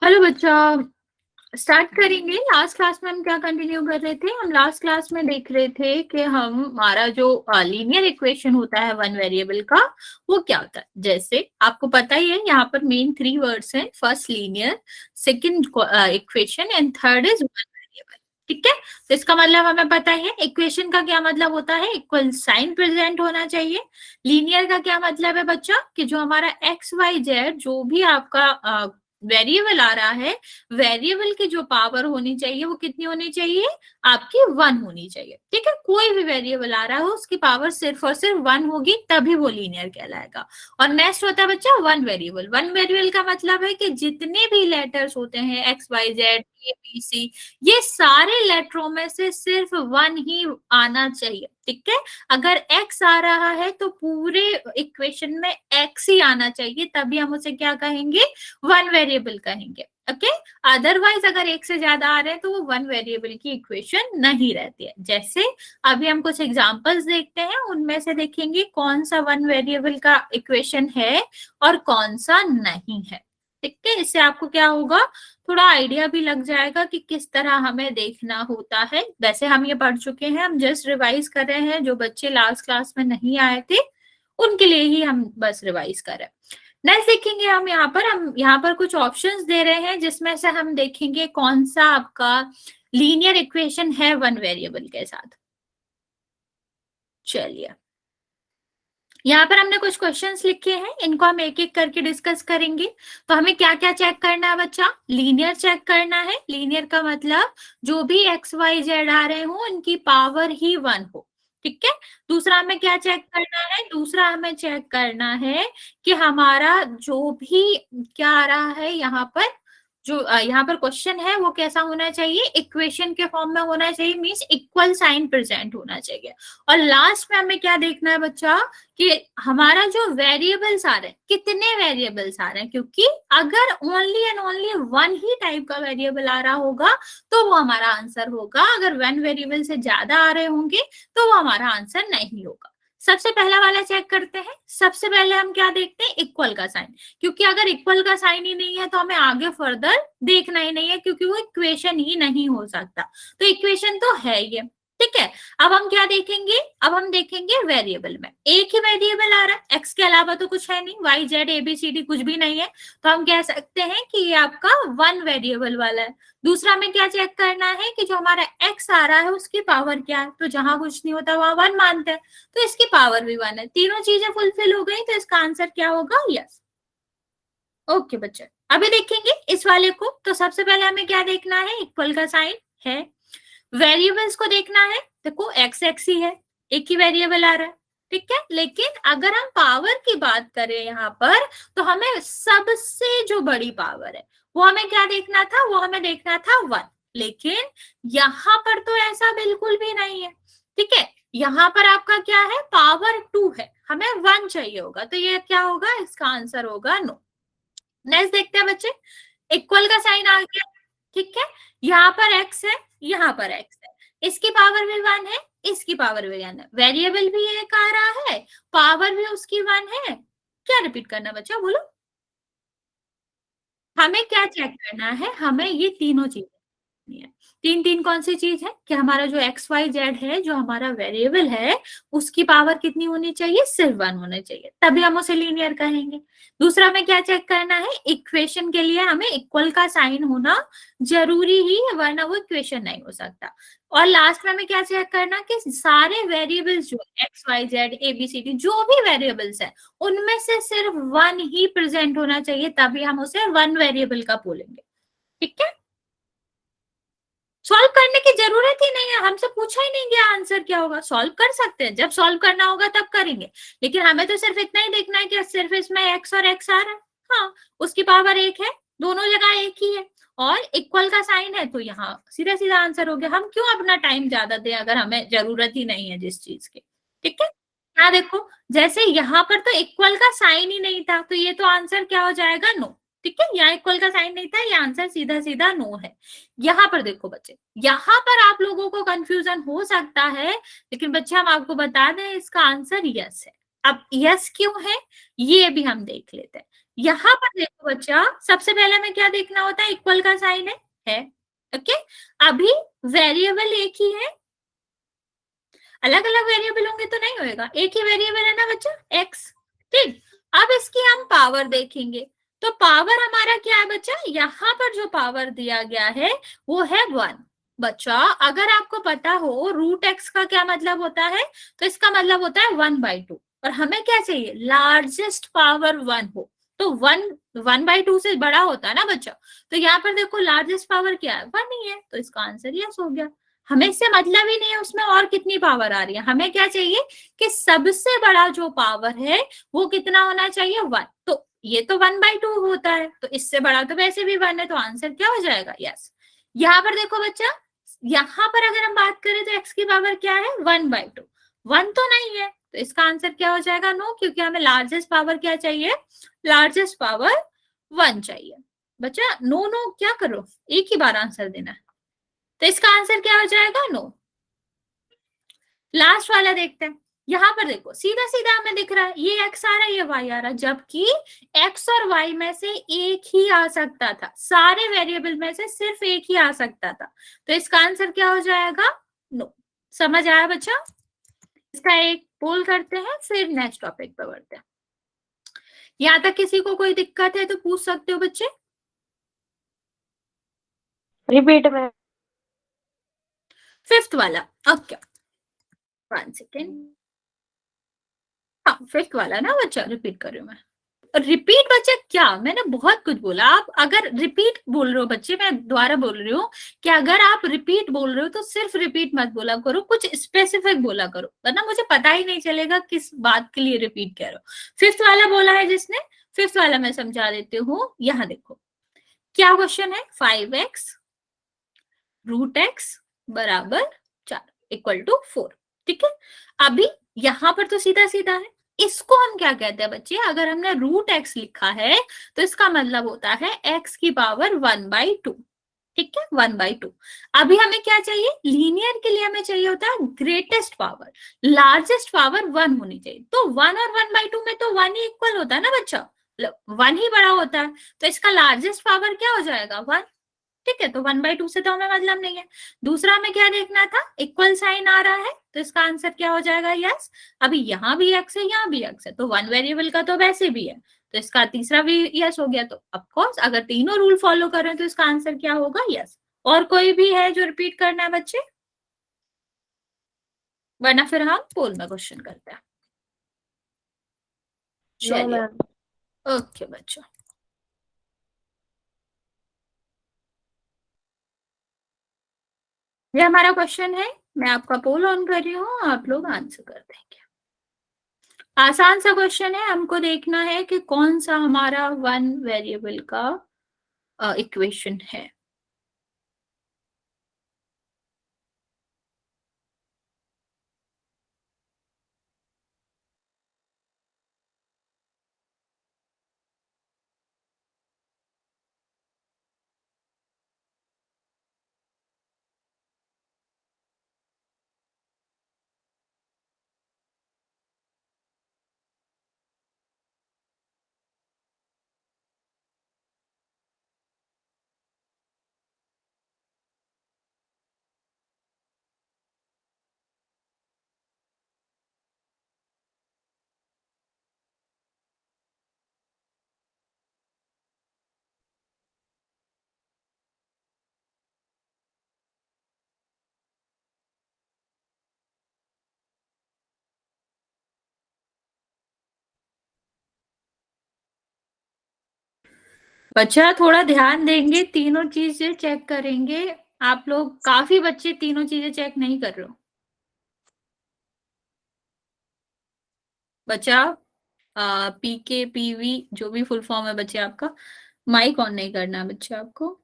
Hello बच्चा, start करेंगे। Last class में हम क्या कंटिन्यू कर रहे थे? हम लास्ट क्लास में देख रहे थे कि हमारा जो लीनियर इक्वेशन होता है वन वेरिएबल का, वो क्या होता है। जैसे आपको पता ही है, यहाँ पर मेन 3 वर्ड्स हैं। First linear, second equation and third is one variable. ठीक है, तो इसका मतलब हमें पता है इक्वेशन का क्या मतलब होता है, इक्वल साइन प्रेजेंट होना चाहिए। लीनियर का क्या मतलब है बच्चा, कि जो हमारा एक्स वाई जेड जो भी आपका वेरिएबल आ रहा है, वेरिएबल की जो पावर होनी चाहिए वो कितनी होनी चाहिए, आपकी 1 होनी चाहिए। ठीक है, कोई भी वेरिएबल आ रहा हो उसकी पावर सिर्फ और सिर्फ 1 होगी, तभी वो लीनियर कहलाएगा। और नेक्स्ट होता है बच्चा वन वेरिएबल। वन वेरिएबल का मतलब है कि जितने भी लेटर्स होते हैं X Y Z A B C, ये सारे लेटरों में से सिर्फ 1 ही आना चाहिए। ठीक है, अगर x आ रहा है तो पूरे इक्वेशन में x ही आना चाहिए, तभी हम उसे क्या कहेंगे, वन वेरिएबल कहेंगे। ओके, अदरवाइज अगर एक से ज्यादा आ रहे हैं तो वो वन वेरिएबल की इक्वेशन नहीं रहती है। जैसे अभी हम कुछ एग्जांपल्स देखते हैं, उनमें से देखेंगे कौन सा वन वेरिएबल का इक्वेशन है और कौन सा नहीं है। ठीक है, इससे आपको क्या होगा, थोड़ा आइडिया भी लग जाएगा कि किस तरह हमें देखना होता है। वैसे हम ये पढ़ चुके हैं, हम जस्ट रिवाइज कर रहे हैं। जो बच्चे लास्ट क्लास में नहीं आए थे उनके लिए ही हम बस रिवाइज कर रहे हैं। नेक्स्ट देखेंगे हम यहाँ पर कुछ ऑप्शंस दे रहे हैं, जिसमें से हम देखेंगे कौन सा आपका लीनियर इक्वेशन है वन वेरिएबल के साथ। चलिए, यहाँ पर हमने कुछ क्वेश्चंस लिखे हैं, इनको हम एक एक करके डिस्कस करेंगे। तो हमें क्या क्या चेक करना है बच्चा, लीनियर चेक करना है। लीनियर का मतलब जो भी एक्स वाई जेड आ रहे हो उनकी पावर ही 1 हो। ठीक है, दूसरा हमें क्या चेक करना है, दूसरा हमें चेक करना है कि हमारा जो भी क्या आ रहा है यहाँ पर, जो यहाँ पर क्वेश्चन है वो कैसा होना चाहिए, इक्वेशन के फॉर्म में होना चाहिए, मींस इक्वल साइन प्रेजेंट होना चाहिए। और लास्ट में हमें क्या देखना है बच्चा, कि हमारा जो वेरिएबल्स आ रहे हैं, कितने वेरिएबल्स आ रहे हैं, क्योंकि अगर only and only 1 he type का वेरिएबल आ रहा होगा तो वो हमारा आंसर होगा। अगर 1 वेरिएबल से ज्यादा आ रहे होंगे तो वो हमारा आंसर नहीं होगा। सबसे पहला वाला चेक करते हैं। सबसे पहले हम क्या देखते हैं, इक्वल का साइन। क्योंकि अगर इक्वल का साइन ही नहीं है तो हमें आगे फर्दर देखना ही नहीं है, क्योंकि वो इक्वेशन ही नहीं हो सकता। तो इक्वेशन तो है ये। ठीक है, अब हम क्या देखेंगे, अब हम देखेंगे वेरिएबल में। एक ही वेरिएबल आ रहा है, एक्स के अलावा तो कुछ है नहीं, Y Z A B C D कुछ भी नहीं है, तो हम कह सकते हैं कि ये आपका वन वेरिएबल वाला है। दूसरा हमें क्या चेक करना है कि जो हमारा एक्स आ रहा है उसकी पावर क्या है, तो जहां कुछ नहीं होता वहां 1 मानते हैं, तो इसकी पावर भी 1 है। तीनों चीजें फुलफिल हो गई, तो इसका आंसर क्या होगा, यस। ओके बच्चे, अभी देखेंगे इस वाले को। तो सबसे पहले हमें क्या देखना है, इक्वल का साइन है। वेरिएबल्स को देखना है, देखो एक्स एक्स ही है, एक ही वेरिएबल आ रहा है। ठीक है, लेकिन अगर हम पावर की बात करें यहाँ पर, तो हमें सबसे जो बड़ी पावर है वो हमें क्या देखना था, वो हमें देखना था 1। लेकिन यहाँ पर तो ऐसा बिल्कुल भी नहीं है। ठीक है, यहाँ पर आपका क्या है, पावर 2 है, हमें 1 चाहिए होगा, तो ये क्या होगा, इसका आंसर होगा नो। नेक्स्ट देखते हैं बच्चे, इक्वल का साइन आ गया। ठीक है, यहाँ पर x है, यहाँ पर x है, इसकी पावर भी 1 है, इसकी पावर भी 1 है, वेरिएबल भी एक आ रहा है, पावर भी उसकी 1 है। क्या रिपीट करना बच्चा, बोलो। हमें क्या चेक करना है, हमें ये तीनों चीजें है। तीन तीन कौन सी चीज है, कि हमारा जो एक्स वाई जेड है, जो हमारा वेरिएबल है, उसकी पावर कितनी होनी चाहिए, सिर्फ 1 होना चाहिए, तभी हम उसे लीनियर कहेंगे। दूसरा हमें क्या चेक करना है, इक्वेशन के लिए हमें इक्वल का साइन होना जरूरी ही है, वरना वो इक्वेशन नहीं हो सकता। और लास्ट में हमें क्या चेक करना, कि सारे वेरिएबल्स जो X Y Z A B C D जो भी वेरिएबल्स है, उनमें से सिर्फ 1 ही प्रेजेंट होना चाहिए, तभी हम उसे वन वेरिएबल का बोलेंगे। ठीक है, सॉल्व करने की जरूरत ही नहीं है, हमसे पूछा ही नहीं गया आंसर क्या होगा। सॉल्व कर सकते हैं, जब सॉल्व करना होगा तब करेंगे, लेकिन हमें तो सिर्फ इतना ही देखना है कि सिर्फ इसमें एक्स और एक्स आ रहा है, हाँ उसकी पावर 1 है, दोनों जगह एक ही है, और इक्वल का साइन है, तो यहाँ सीधा सीधा आंसर हो गया। हम क्यों अपना टाइम ज्यादा दें अगर हमें जरूरत ही नहीं है जिस चीज की। ठीक है, यहाँ देखो, जैसे यहाँ पर तो इक्वल का साइन ही नहीं था, तो ये तो आंसर क्या हो जाएगा, नो। ठीक है, यहाँ इक्वल का साइन नहीं था, ये आंसर सीधा सीधा नो है। यहाँ पर देखो बच्चे, यहाँ पर आप लोगों को कंफ्यूजन हो सकता है, लेकिन बच्चे हम आपको बता दें इसका आंसर यस है। अब यस क्यों है ये भी हम देख लेते हैं। यहां पर देखो बच्चा, सबसे पहले हमें क्या देखना होता है, इक्वल का साइन है। ओके, अभी वेरिएबल एक ही है, अलग अलग वेरिएबल होंगे तो नहीं होएगा, एक ही वेरिएबल है ना बच्चा, एक्स। ठीक, अब इसकी हम पावर देखेंगे, तो पावर हमारा क्या है बच्चा, यहाँ पर जो पावर दिया गया है वो है 1। बच्चा अगर आपको पता हो रूट एक्स का क्या मतलब होता है, तो इसका मतलब होता है 1/2, और हमें क्या चाहिए, लार्जेस्ट पावर 1 हो, तो 1/2 से बड़ा होता है ना बच्चा, तो यहाँ पर देखो लार्जेस्ट पावर क्या है, 1 ही है, तो इसका आंसर यस हो गया। हमें इससे मतलब ही नहीं है उसमें और कितनी पावर आ रही है, हमें क्या चाहिए कि सबसे बड़ा जो पावर है वो कितना होना चाहिए, 1। तो ये तो 1/2 होता है, तो इससे बड़ा तो वैसे भी 1 है, तो आंसर क्या हो जाएगा, यस। यहाँ पर देखो बच्चा, यहाँ पर अगर हम बात करें तो एक्स की पावर क्या है, 1/2, 1 तो नहीं है, तो इसका आंसर क्या हो जाएगा, नो, क्योंकि हमें लार्जेस्ट पावर क्या चाहिए, लार्जेस्ट पावर 1 चाहिए। बच्चा नो नो क्या करो, एक ही बार आंसर देना है, तो इसका आंसर क्या हो जाएगा, नो। लास्ट वाला देखते हैं, यहां पर देखो सीधा सीधा हमें दिख रहा है ये एक्स आ रहा है, ये वाई आ रहा है, जबकि एक्स और वाई में से एक ही आ सकता था, सारे वेरिएबल में से सिर्फ एक ही आ सकता था, तो इसका आंसर क्या हो जाएगा, नो। समझ आया बच्चा, इसका एक पोल करते हैं, फिर नेक्स्ट टॉपिक पे बढ़ते हैं। यहाँ तक किसी को कोई दिक्कत है तो पूछ सकते हो बच्चे। रिपीट में। फिफ्थ वाला, ओके, 1 सेकेंड। हाँ फिफ्थ वाला ना बच्चा, रिपीट कर रही हूँ मैं। रिपीट बच्चे क्या, मैंने बहुत कुछ बोला, आप अगर रिपीट बोल रहे हो बच्चे, मैं दोबारा बोल रही हूँ कि अगर आप रिपीट बोल रहे हो तो सिर्फ रिपीट मत बोला करो, कुछ स्पेसिफिक बोला करो, वरना मुझे पता ही नहीं चलेगा किस बात के लिए रिपीट कह रहे हो। फिफ्थ वाला बोला है जिसने, फिफ्थ वाला मैं समझा देती हूँ, यहाँ देखो क्या क्वेश्चन है, 5x √x बराबर 4 इक्वल टू 4। ठीक है, अभी यहां पर तो सीधा सीधा है, इसको हम क्या कहते हैं बच्चे, अगर हमने √x लिखा है तो इसका मतलब होता है x की पावर 1/2। ठीक है, 1/2। अभी हमें क्या चाहिए, लीनियर के लिए हमें चाहिए होता है ग्रेटेस्ट पावर, लार्जेस्ट पावर 1 होनी चाहिए, तो 1 और 1/2 में तो 1 ही इक्वल होता है ना बच्चा, 1 ही बड़ा होता है, तो इसका लार्जेस्ट पावर क्या हो जाएगा, 1। ठीक है, तो 1/2 से तो हमें मतलब नहीं है। दूसरा हमें क्या देखना था, इक्वल साइन आ रहा है, तो इसका आंसर क्या हो जाएगा, यस। अभी यहाँ भी एक्स है, यहाँ भी एक्स है, तो 1 वेरिएबल का तो वैसे भी है, तो इसका तीसरा भी यस हो गया, तो ऑफकोर्स अगर तीनों रूल फॉलो करें तो इसका आंसर क्या होगा, यस। और कोई भी है जो रिपीट करना है बच्चे, वरना फिर हम पोल में क्वेश्चन करते हैं। नो चलिए, मैम। ओके बच्चों, ये हमारा क्वेश्चन है, मैं आपका पोल ऑन कर रही हूँ, आप लोग आंसर कर देंगे। आसान सा क्वेश्चन है, हमको देखना है कि कौन सा हमारा 1 वेरिएबल का इक्वेशन है। बच्चा थोड़ा ध्यान देंगे, तीनों चीजें चेक करेंगे। आप लोग काफी बच्चे तीनों चीजें चेक नहीं कर रहे हो। बच्चा पीके पीवी जो भी फुल फॉर्म है बच्चे आपका, माइक ऑन नहीं करना है बच्चे आपको।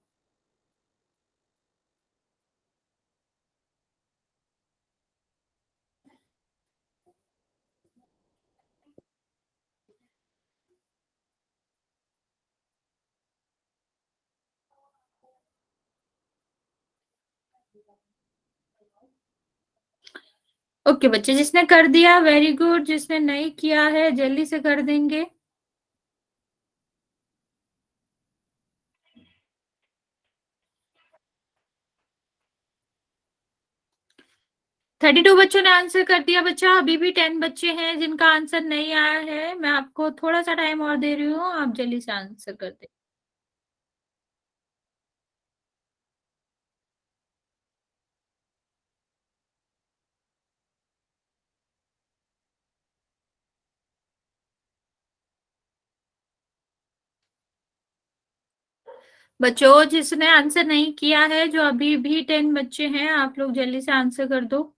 ओके बच्चे, जिसने कर दिया वेरी गुड, जिसने नहीं किया है जल्दी से कर देंगे। (32) बच्चों ने आंसर कर दिया बच्चा। अभी भी 10 बच्चे हैं जिनका आंसर नहीं आया है। मैं आपको थोड़ा सा टाइम और दे रही हूँ, आप जल्दी से आंसर कर दे। बच्चों, जिसने आंसर नहीं किया है, जो अभी भी 10 बच्चे हैं, आप लोग जल्दी से आंसर कर दो।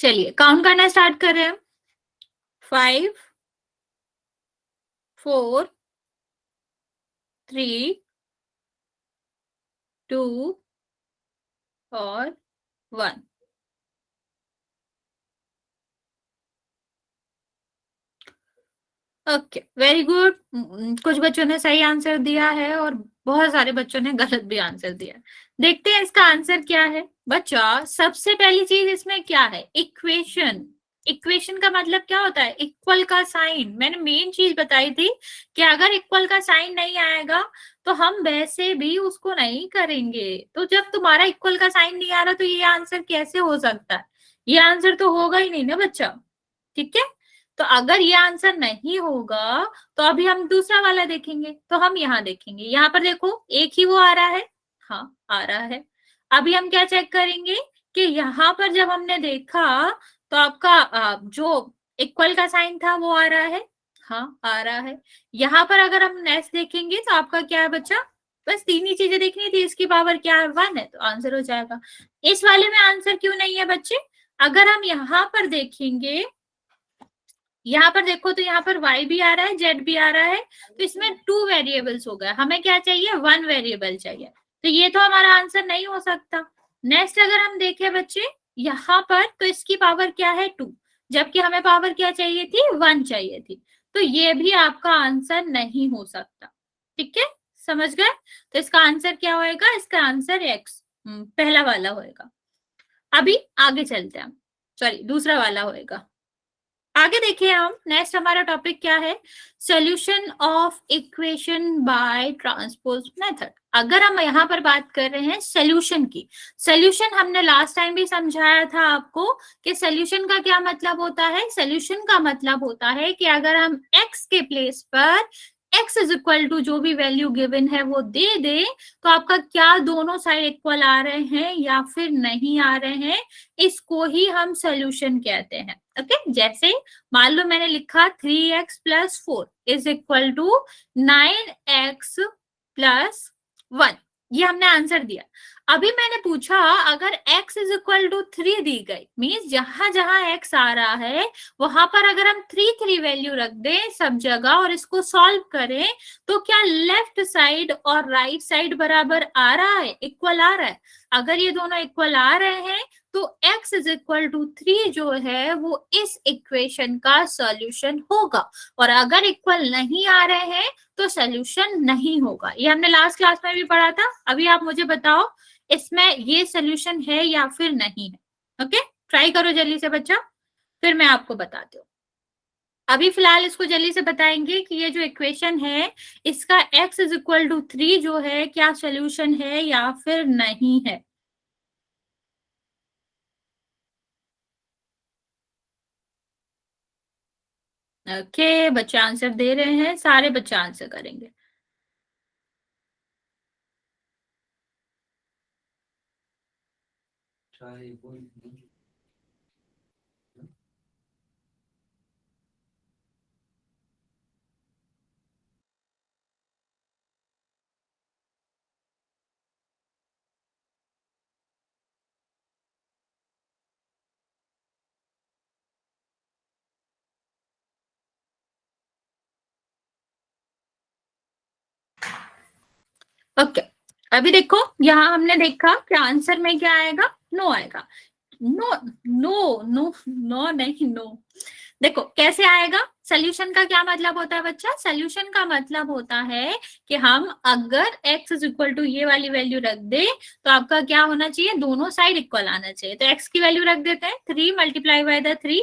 चलिए काउंट करना स्टार्ट कर रहे हैं। 5, 4, 3, 2 और 1। Okay very good. कुछ बच्चों ने सही आंसर दिया है और बहुत सारे बच्चों ने गलत भी आंसर दिया। देखते हैं इसका आंसर क्या है। बच्चा, सबसे पहली चीज इसमें क्या है? इक्वेशन। इक्वेशन का मतलब क्या होता है? इक्वल का साइन। मैंने मेन चीज बताई थी कि अगर इक्वल का साइन नहीं आएगा तो हम वैसे भी उसको नहीं करेंगे। तो जब तुम्हारा इक्वल का साइन नहीं आ रहा तो ये आंसर कैसे हो सकता है? ये आंसर तो होगा ही नहीं ना बच्चा। ठीक है, तो अगर ये आंसर नहीं होगा तो अभी हम दूसरा वाला देखेंगे। तो हम यहाँ देखेंगे, यहाँ पर देखो एक ही वो आ रहा है। हाँ आ रहा है। अभी हम क्या चेक करेंगे कि यहाँ पर जब हमने देखा तो आपका जो इक्वल का साइन था वो आ रहा है। हाँ आ रहा है। यहाँ पर अगर हम नेक्स्ट देखेंगे तो आपका क्या है बच्चा? बस तीन ही चीजें देखनी थी। इसकी पावर क्या है? 1 है, तो आंसर हो जाएगा। इस वाले में आंसर क्यों नहीं है बच्चे? अगर हम यहाँ पर देखेंगे, यहाँ पर देखो तो यहाँ पर y भी आ रहा है, z भी आ रहा है, तो इसमें 2 वेरिएबल्स हो गए। हमें क्या चाहिए? 1 वेरिएबल चाहिए। तो ये तो हमारा आंसर नहीं हो सकता। नेक्स्ट अगर हम देखें बच्चे यहाँ पर, तो इसकी पावर क्या है? 2, जबकि हमें पावर क्या चाहिए थी? 1 चाहिए थी। तो ये भी आपका आंसर नहीं हो सकता। ठीक है, समझ गए? तो इसका आंसर क्या होएगा? इसका आंसर x पहला वाला होएगा। अभी आगे चलते हैं, सॉरी दूसरा वाला होएगा। आगे देखिए हम, नेक्स्ट हमारा टॉपिक क्या है? Solution of equation by transpose method. अगर हम यहाँ पर बात कर रहे हैं सॉल्यूशन की, सॉल्यूशन हमने लास्ट टाइम भी समझाया था आपको कि सॉल्यूशन का क्या मतलब होता है। सॉल्यूशन का मतलब होता है कि अगर हम x के प्लेस पर x इज इक्वल टू जो भी वैल्यू गिवन है वो दे दे, तो आपका क्या दोनों साइड इक्वल आ रहे हैं या फिर नहीं आ रहे हैं, इसको ही हम सॉल्यूशन कहते हैं। ओके, जैसे मान लो मैंने लिखा 3x plus 4 is equal to 9x plus 1, ये हमने आंसर दिया। अभी मैंने पूछा अगर x इज इक्वल टू 3 दी गई, मीन्स जहां जहां x आ रहा है वहां पर अगर हम 3 वैल्यू रख दें सब जगह और इसको सॉल्व करें, तो क्या लेफ्ट साइड और राइट साइड बराबर आ रहा है? इक्वल आ रहा है? अगर ये दोनों इक्वल आ रहे हैं तो x इज इक्वल टू 3 जो है वो इस इक्वेशन का सॉल्यूशन होगा। और अगर इक्वल नहीं आ रहे हैं तो सॉल्यूशन नहीं होगा। ये हमने लास्ट क्लास में भी पढ़ा था। अभी आप मुझे बताओ इसमें ये सॉल्यूशन है या फिर नहीं है। ओके, ट्राई करो जल्दी से बच्चा, फिर मैं आपको बताती हूँ। अभी फिलहाल इसको जल्दी से बताएंगे कि ये जो इक्वेशन है इसका x इज इक्वल टू 3 जो है क्या सॉल्यूशन है या फिर नहीं है। ओके, बच्चे आंसर दे रहे हैं, सारे बच्चे आंसर करेंगे। ओके, अभी देखो यहाँ हमने देखा कि आंसर में क्या आएगा, नो आएगा। नो नो नो नो नहीं, नो। देखो कैसे आएगा, सोल्यूशन का क्या मतलब होता है बच्चा, सोल्यूशन का मतलब होता है कि हम अगर x इज इक्वल टू ये वाली वैल्यू रख दे तो आपका क्या होना चाहिए, दोनों साइड इक्वल आना चाहिए। तो x की वैल्यू रख देते हैं 3 मल्टीप्लाई बाय द 3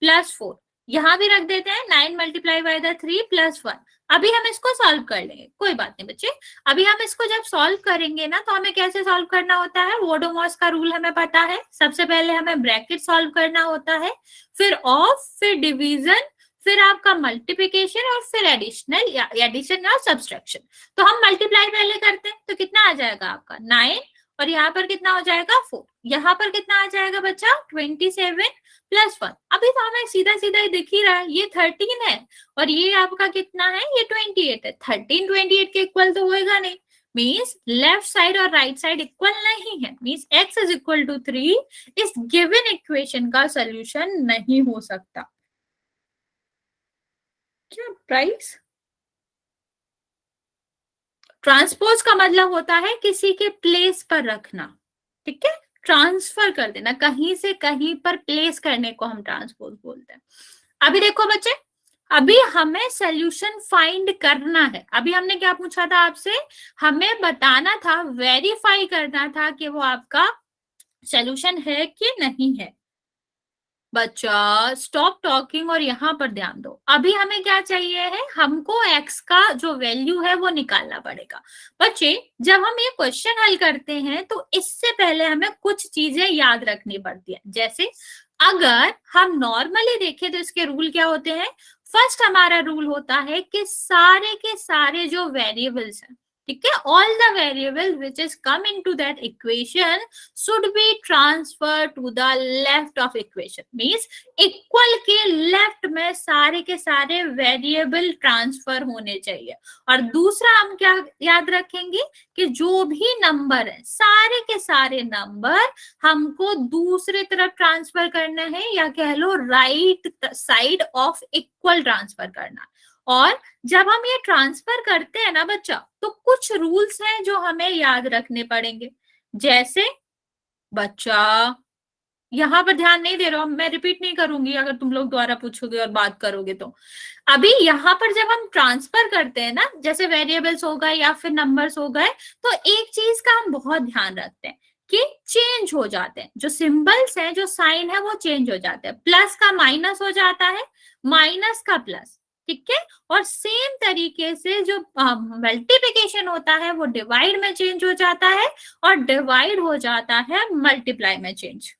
प्लस 4, यहाँ भी रख देते हैं 9 मल्टीप्लाई बाय द 3 प्लस 1। अभी हम इसको सॉल्व कर लेंगे, कोई बात नहीं बच्चे। अभी हम इसको जब सॉल्व करेंगे ना, तो हमें कैसे सॉल्व करना होता है, वोडोमॉस का रूल हमें पता है। सबसे पहले हमें ब्रैकेट सॉल्व करना होता है, फिर ऑफ, फिर डिवीजन, फिर आपका मल्टीप्लिकेशन और फिर एडिशन या सब्सट्रैक्शन। तो हम मल्टीप्लाई पहले करते हैं, तो कितना आ जाएगा आपका 9, और यहाँ पर कितना हो जाएगा 4, यहाँ पर कितना आ जाएगा बच्चा 27 प्लस 1। अभी तो हमें सीधा सीधा ही दिख ही रहा है, ये 13 है और ये आपका कितना है, ये 28 है। 13 28 के इक्वल तो होएगा नहीं, मीन्स लेफ्ट साइड और राइट साइड इक्वल नहीं है, means x is equal to 3 इस गिवन इक्वेशन का सोल्यूशन नहीं हो सकता। क्या प्राइस, ट्रांसपोज का मतलब होता है किसी के प्लेस पर रखना, ठीक है, ट्रांसफर कर देना, कहीं से कहीं पर प्लेस करने को हम ट्रांसपोज बोलते हैं। अभी देखो बच्चे, अभी हमें सोल्यूशन फाइंड करना है। अभी हमने क्या पूछा था आपसे, हमें बताना था, वेरीफाई करना था कि वो आपका सोल्यूशन है कि नहीं है। बच्चा स्टॉप टॉकिंग और यहाँ पर ध्यान दो। अभी हमें क्या चाहिए है, हमको x का जो वैल्यू है वो निकालना पड़ेगा। बच्चे जब हम ये क्वेश्चन हल करते हैं तो इससे पहले हमें कुछ चीजें याद रखनी पड़ती है। जैसे अगर हम नॉर्मली देखें तो इसके रूल क्या होते हैं, फर्स्ट हमारा रूल होता है कि सारे के सारे जो वेरिएबल्स हैं, ठीक है, all the variable which is come into that equation should be transferred to the left of equation, means equal के लेफ्ट में सारे के सारे वेरिएबल ट्रांसफर होने चाहिए। और दूसरा हम क्या याद रखेंगे कि जो भी नंबर है, सारे के सारे नंबर हमको दूसरे तरफ ट्रांसफर करना है, या कह लो right side of equal transfer करना। और जब हम ये ट्रांसफर करते हैं ना बच्चा, तो कुछ रूल्स हैं जो हमें याद रखने पड़ेंगे। जैसे बच्चा यहाँ पर ध्यान नहीं दे रहा हूं, मैं रिपीट नहीं करूंगी अगर तुम लोग दोबारा पूछोगे और बात करोगे तो। अभी यहाँ पर जब हम ट्रांसफर करते हैं ना, जैसे वेरिएबल्स हो गए या फिर नंबर्स हो गए, तो एक चीज का हम बहुत ध्यान रखते हैं कि चेंज हो जाते हैं, जो सिंबल्स हैं, जो साइन है वो चेंज हो जाते हैं। प्लस का माइनस हो जाता है, माइनस का प्लस, ठीक है। और सेम तरीके से जो मल्टीप्लिकेशन होता है वो डिवाइड में चेंज हो जाता है, और डिवाइड हो जाता है मल्टीप्लाई में चेंज,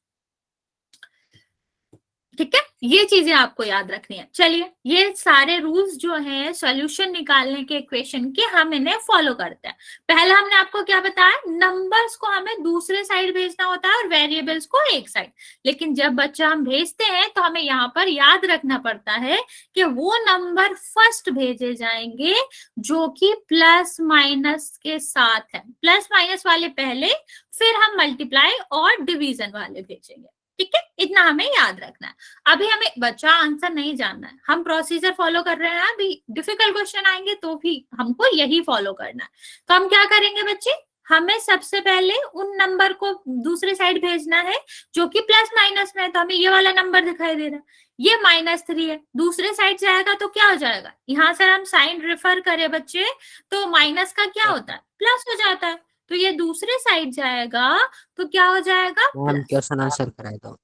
ठीक है। ये चीजें आपको याद रखनी है। चलिए, ये सारे रूल्स जो हैं सॉल्यूशन निकालने के इक्वेशन के, हम इन्हें फॉलो करते हैं। पहला हमने आपको क्या बताया, नंबर्स को हमें दूसरे साइड भेजना होता है और वेरिएबल्स को एक साइड। लेकिन जब बच्चा हम भेजते हैं तो हमें यहाँ पर याद रखना पड़ता है कि वो नंबर फर्स्ट भेजे जाएंगे जो कि प्लस माइनस के साथ है। प्लस माइनस वाले पहले, फिर हम मल्टीप्लाई और डिवीजन वाले भेजेंगे, ठीक है। इतना हमें याद रखना है। अभी हमें बच्चा आंसर नहीं जानना है, हम प्रोसीजर फॉलो कर रहे हैं। अभी डिफिकल्ट क्वेश्चन आएंगे तो भी हमको यही फॉलो करना है। तो हम क्या करेंगे बच्चे, हमें सबसे पहले उन नंबर को दूसरे साइड भेजना है जो कि प्लस माइनस में है। तो हमें ये वाला नंबर दिखाई दे रहा है, ये -3 है, दूसरे साइड जाएगा तो क्या हो जाएगा, यहाँ से हम साइन रेफर करें बच्चे तो माइनस का क्या होता है, प्लस हो जाता है। तो ये दूसरे साइड जाएगा तो क्या हो जाएगा, मैम प्लस। क्वेश्चन आंसर कराए दो।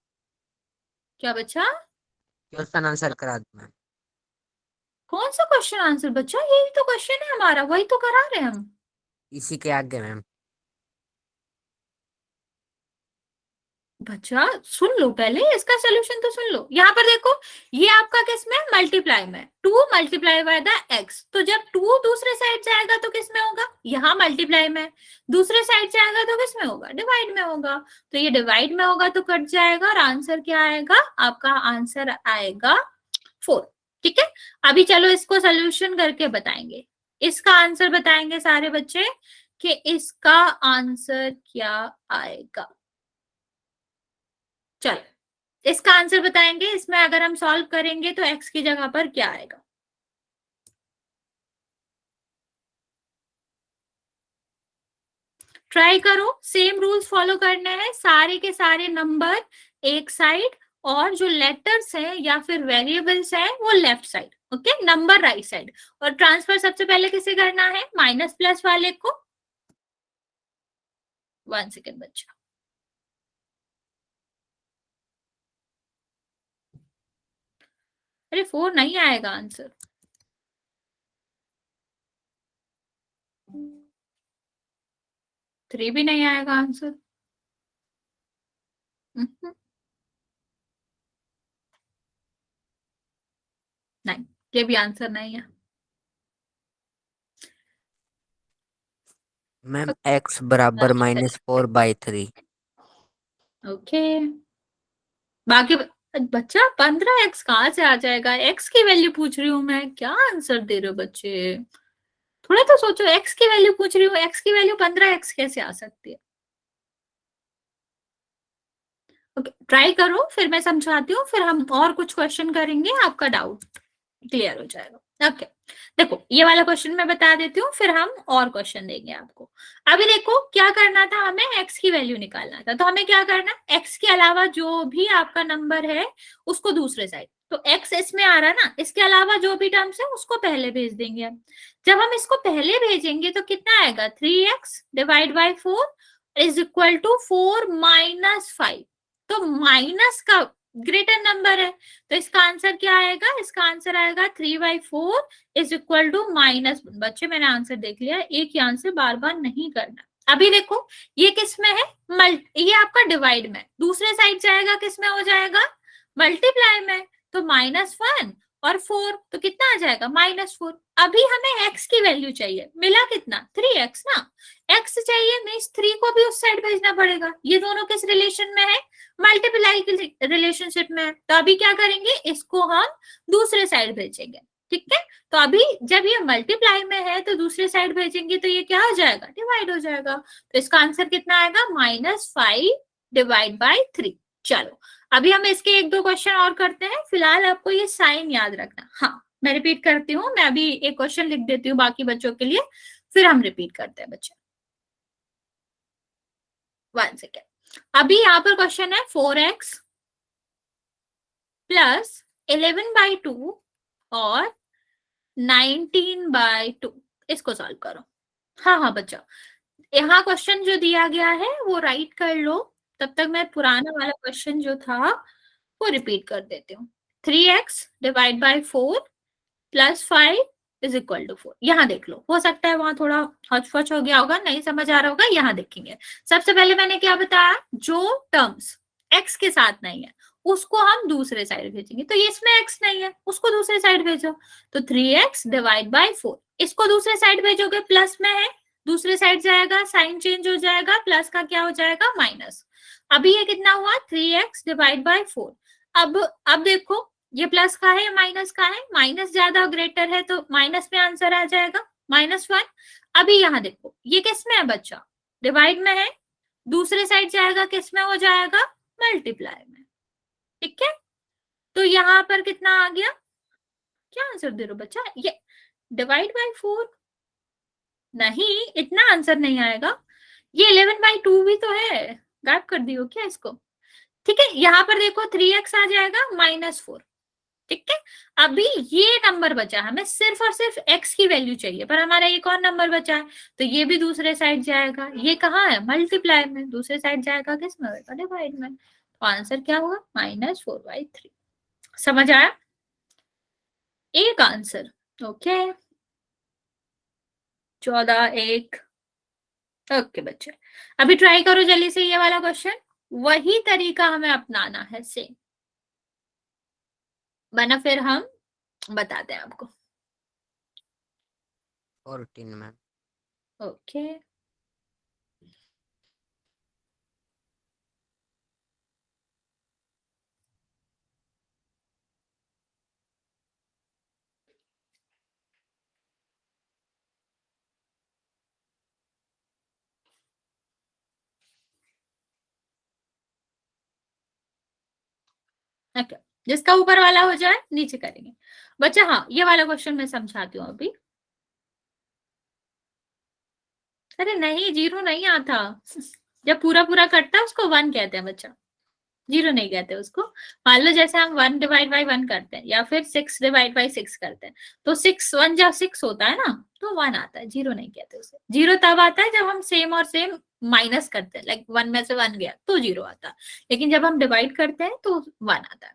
क्या बच्चा, क्वेश्चन आंसर करा दो मैम। कौन सा क्वेश्चन आंसर बच्चा, यही तो क्वेश्चन है हमारा, वही तो करा रहे हैं हम। इसी के आगे मैम। बच्चा सुन लो, पहले इसका सोल्यूशन तो सुन लो। यहाँ पर देखो, ये आपका किस में, मल्टीप्लाई में, 2 मल्टीप्लाई बाय द x। तो जब 2 दूसरे साइड जाएगा तो किस में होगा, यहाँ मल्टीप्लाई में। दूसरे साइड जाएगा तो किस में होगा, डिवाइड में होगा। तो ये डिवाइड में होगा तो कट जाएगा, और आंसर क्या आएगा, आपका आंसर आएगा 4, ठीक है। अभी चलो इसको सोल्यूशन करके बताएंगे, इसका आंसर बताएंगे सारे बच्चे कि इसका आंसर क्या आएगा। चलो इसका आंसर बताएंगे, इसमें अगर हम सॉल्व करेंगे तो x की जगह पर क्या आएगा। ट्राई करो, सेम रूल्स फॉलो करने हैं, सारे के सारे नंबर एक साइड और जो लेटर्स हैं या फिर वेरिएबल्स हैं वो left side, okay, number right side. और ट्रांसफर सबसे पहले किसे करना है, माइनस प्लस वाले को। 1 सेकेंड बच्चा, अरे 4 नहीं आएगा आंसर, 3 भी नहीं आएगा आंसर। नहीं, ये भी आंसर नहीं है। मैम x बराबर -4/3। ओके, बाकी बच्चा 15x कहाँ से आ जाएगा, x की वैल्यू पूछ रही हूँ मैं, क्या आंसर दे रहे हो बच्चे, थोड़ा तो सोचो, x की वैल्यू पूछ रही हूँ, x की वैल्यू 15x कैसे आ सकती है। ओके, ट्राई करो, फिर मैं समझाती हूँ, फिर हम और कुछ क्वेश्चन करेंगे, आपका डाउट क्लियर हो जाएगा। ओके, देखो ये वाला क्वेश्चन मैं बता देती हूँ, फिर हम और क्वेश्चन देंगे आपको। अभी देखो क्या करना था, हमें x की वैल्यू निकालना था, तो हमें क्या करना है, x के अलावा जो भी आपका नंबर है उसको दूसरे साइड, तो x इसमें आ रहा है ना, इसके अलावा जो भी टर्म्स है उसको पहले भेज देंगे हम। जब हम इसको पहले भेजेंगे तो कितना आएगा, 3x divide by 4 is equal to 4 minus 5। तो माइनस का ग्रेटर नंबर है, तो इसका आंसर क्या आएगा, इसका आंसर आएगा 3/4 इज इक्वल टू माइनस। बच्चे मैंने आंसर देख लिया, एक ही आंसर बार बार नहीं करना। अभी देखो ये किस में है, ये आपका डिवाइड में, दूसरे साइड जाएगा किस में हो जाएगा, मल्टीप्लाई में। तो -1 और 4 तो कितना आ जाएगा, -4। अभी हमें x की वैल्यू चाहिए, मिला कितना, 3x ना, x चाहिए मीन्स 3 को भी उस साइड भेजना पड़ेगा। ये दोनों किस रिलेशन में है, मल्टीप्लाई की रिलेशनशिप में है। तो अभी क्या करेंगे, इसको हम दूसरे साइड भेजेंगे, ठीक है। तो अभी जब ये मल्टीप्लाई में है तो दूसरे साइड भेजेंगे तो ये क्या हो जाएगा, डिवाइड हो जाएगा। तो इसका आंसर कितना आएगा, -5 डिवाइड बाई 3। चलो अभी हम इसके एक दो क्वेश्चन और करते हैं, फिलहाल आपको ये साइन याद रखना। हाँ मैं रिपीट करती हूँ, मैं अभी एक क्वेश्चन लिख देती हूँ बाकी बच्चों के लिए, फिर हम रिपीट करते हैं बच्चे। 1 सेकेंड, अभी यहाँ पर क्वेश्चन है 4x प्लस 11/2 और 19/2, इसको सॉल्व करो। हाँ हाँ बच्चा, यहाँ क्वेश्चन जो दिया गया है वो राइट कर लो, तब तक मैं पुराना वाला क्वेश्चन जो था वो रिपीट कर देती हूँ। 3x divide by 4 plus 5 is equal to 4। यहाँ देख लो, हो सकता है वहां थोड़ा हचफच हो गया होगा, नहीं समझ आ रहा होगा, यहाँ देखेंगे। सबसे पहले मैंने क्या बताया, जो टर्म्स x के साथ नहीं है उसको हम दूसरे साइड भेजेंगे, तो ये इसमें x नहीं है उसको दूसरे साइड भेजो। तो 3x डिवाइड बाई 4, इसको दूसरे साइड भेजोगे, प्लस में है, दूसरे साइड जाएगा, साइन चेंज हो जाएगा, प्लस का क्या हो जाएगा, माइनस। अभी ये कितना हुआ, 3x डिवाइड बाई 4। अब देखो ये प्लस का है माइनस का है, माइनस ज्यादा ग्रेटर है तो माइनस में आंसर आ जाएगा, -1। अभी यहाँ देखो ये किस में है बच्चा, डिवाइड में है, दूसरे साइड जाएगा किस में हो जाएगा, मल्टीप्लाई में, ठीक है। तो यहाँ पर कितना आ गया, क्या आंसर दे रहे हो बच्चा, ये डिवाइड बाई 4 नहीं, इतना आंसर नहीं आएगा, ये 11/2 भी तो है, गायब कर दियो क्या इसको, ठीक है। यहाँ पर देखो 3x आ जाएगा -4, ठीक है। अभी ये नंबर बचा, हमें सिर्फ और सिर्फ x की वैल्यू चाहिए, पर हमारा एक और नंबर बचा है, तो ये भी दूसरे साइड जाएगा, ये कहाँ है, मल्टीप्लाई में, दूसरे साइड जाएगा किस में होगा, डिवाइड में। तो आंसर क्या होगा, -4/3। समझ आया, एक आंसर, ओके, 14 1। ओके बच्चे, अभी ट्राई करो जल्दी से ये वाला क्वेश्चन, वही तरीका हमें अपनाना है सेम, वरना फिर हम बताते हैं आपको। 14 मैम। ओके, ओके, जिसका ऊपर वाला हो जाए नीचे करेंगे बच्चा। हाँ ये वाला क्वेश्चन मैं समझाती हूँ अभी, अरे नहीं, 0 नहीं आता। जब पूरा पूरा कटता है उसको 1 कहते हैं बच्चा, 0 नहीं कहते उसको। मान लो जैसे हम 1 डिवाइड बाई 1 करते हैं या फिर 6 डिवाइड बाई 6 करते हैं, तो 6 1 जा 6 होता है ना, तो 1 आता है, 0 नहीं कहते उसे। 0 तब आता है जब हम सेम और सेम माइनस करते हैं, लाइक 1 में से 1 गया तो 0 आता है, लेकिन जब हम डिवाइड करते हैं तो 1 आता है।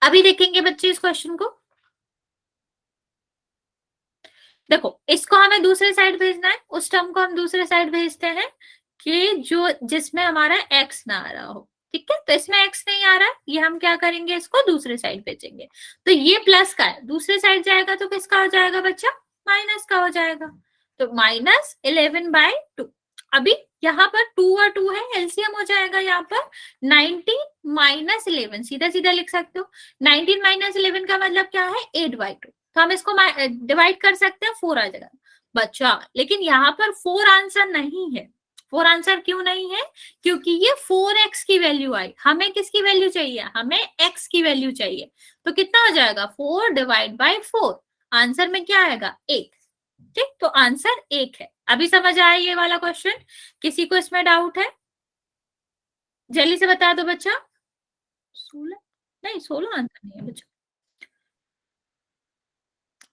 अभी देखेंगे बच्चे इस क्वेश्चन को। देखो, इसको हमें दूसरे साइड भेजना है, उस टर्म को हम दूसरे साइड भेजते हैं कि जो जिसमें हमारा एक्स ना आ रहा हो। ठीक है, तो इसमें एक्स नहीं आ रहा है, ये हम क्या करेंगे, इसको दूसरे साइड भेजेंगे। तो ये प्लस का है, दूसरे साइड जाएगा तो किसका हो जाएगा बच्चा, माइनस का हो जाएगा। तो -11/2। अभी यहाँ पर 2 और 2 है, एलसीएम हो जाएगा यहाँ पर 19 - 11, सीधा सीधा लिख सकते हो। 19 - 11 का मतलब क्या है, 8/2। तो हम इसको डिवाइड कर सकते हैं, 4 आ जाएगा बच्चा। लेकिन यहाँ पर 4 आंसर नहीं है। 4 आंसर क्यों नहीं है, क्योंकि ये 4x की वैल्यू आई, हमें किसकी वैल्यू चाहिए, हमें x की वैल्यू चाहिए। तो कितना हो जाएगा, 4 डिवाइड बाई 4, आंसर में क्या आएगा, 1। ठीक, तो आंसर 1 है। अभी समझ आया ये वाला क्वेश्चन, किसी को इसमें डाउट है, जल्दी से बता दो बच्चा। 16 नहीं, 16 आंसर नहीं है बच्चा,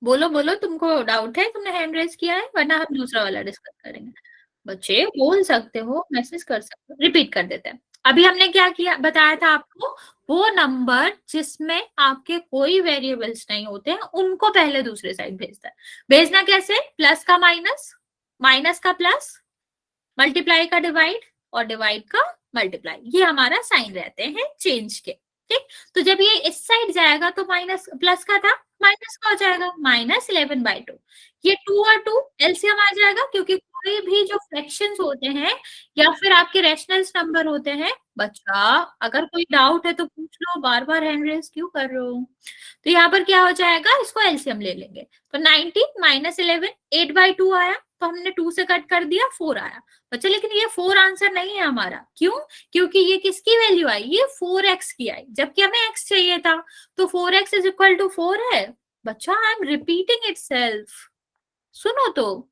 बोलो बोलो, तुमको डाउट है, तुमने हैंड रेज किया है, वरना हम दूसरा वाला डिस्कस करेंगे। बच्चे बोल सकते हो, मैसेज कर सकते हो, रिपीट कर देते हैं। अभी हमने क्या किया बताया था आपको, वो नंबर जिसमें आपके कोई वेरिएबल्स नहीं होते हैं उनको पहले दूसरे साइड भेजता है। भेजना कैसे, प्लस का माइनस, माइनस का प्लस, मल्टीप्लाई का डिवाइड और डिवाइड का मल्टीप्लाई, ये हमारा साइन रहते हैं चेंज के। ठीक, तो जब ये इस साइड जाएगा तो माइनस, प्लस का था माइनस का हो जाएगा, -11/2। ये 2 और 2 एलसीएम आ जाएगा, क्योंकि कोई भी जो फ्रैक्शंस होते हैं या फिर आपके रेशनल्स नंबर होते हैं बच्चा, अगर कोई डाउट है तो पूछ लो, बार बार हैंड रेज क्यों कर रहे हो। तो यहाँ पर क्या हो जाएगा, इसको एलसीएम ले लेंगे, तो 19 - 11, 8/2 आया, तो हमने 2 से कट कर दिया, 4 आया बच्चा। लेकिन ये 4 आंसर नहीं है हमारा, क्यों, क्योंकि ये किसकी वैल्यू आई, ये 4x की आई, जबकि हमें x चाहिए था। तो 4x = 4 है बच्चा, I am repeating it self, सुनो तो।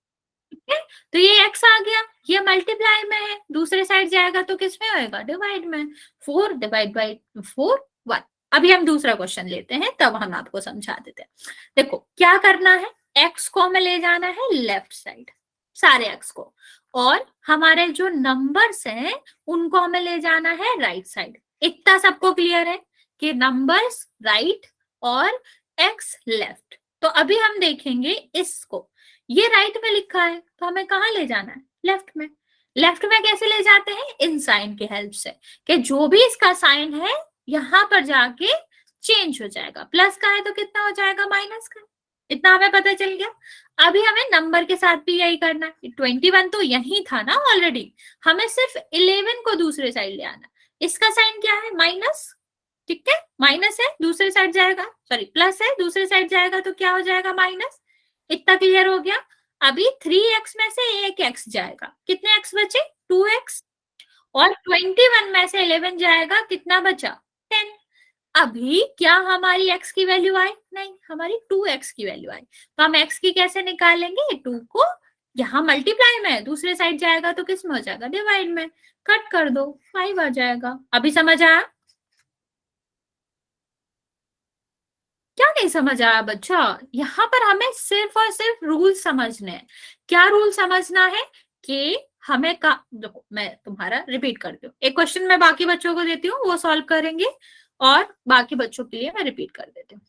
ठीक है, तो ये x आ गया, ये मल्टीप्लाई में है, दूसरे साइड जाएगा तो किस में होएगा, डिवाइड में। 4 डिवाइड बाई 4 1। अभी हम दूसरा क्वेश्चन लेते हैं, तब हम आपको समझा देते हैं। देखो क्या करना है, x को हमें ले जाना है लेफ्ट साइड, सारे x को, और हमारे जो नंबर्स हैं उनको हमें ले जाना है राइट साइड। इतना सबको क्लियर है कि नंबर्स राइट और x लेफ्ट। तो अभी हम देखेंगे इसको, ये राइट में लिखा है तो हमें कहाँ ले जाना है, लेफ्ट में। लेफ्ट में कैसे ले जाते हैं, इन साइन की हेल्प से, कि जो भी इसका साइन है यहां पर जाके चेंज हो जाएगा, प्लस का है तो कितना हो जाएगा, माइनस का। इतना हमें पता चल गया। अभी हमें नंबर के साथ भी यही करना है, 21 तो यही था ना ऑलरेडी, हमें सिर्फ 11 को दूसरे साइड ले आना। इसका साइन क्या है, माइनस, ठीक है, माइनस है दूसरे साइड जाएगा, सॉरी प्लस है दूसरे साइड जाएगा तो क्या हो जाएगा, माइनस। इतना क्लियर हो गया। अभी 3x में से एक x जाएगा, कितने x बचे, 2x, और 21 में से 11 जाएगा, कितना बचा, 10। अभी क्या हमारी x की वैल्यू आई, नहीं, हमारी 2x की वैल्यू आई। तो हम x की कैसे निकालेंगे, 2 को यहाँ मल्टीप्लाई में दूसरे साइड जाएगा तो किस में हो जाएगा, डिवाइड में, कट कर दो, 5 आ जाएगा। अभी समझ आया, क्या नहीं समझ आया बच्चा, यहाँ पर हमें सिर्फ और सिर्फ रूल समझने हैं। क्या रूल समझना है, कि हमें का, देखो मैं तुम्हारा रिपीट करती हूँ, एक क्वेश्चन मैं बाकी बच्चों को देती हूँ, वो सॉल्व करेंगे, और बाकी बच्चों के लिए मैं रिपीट कर देती हूँ।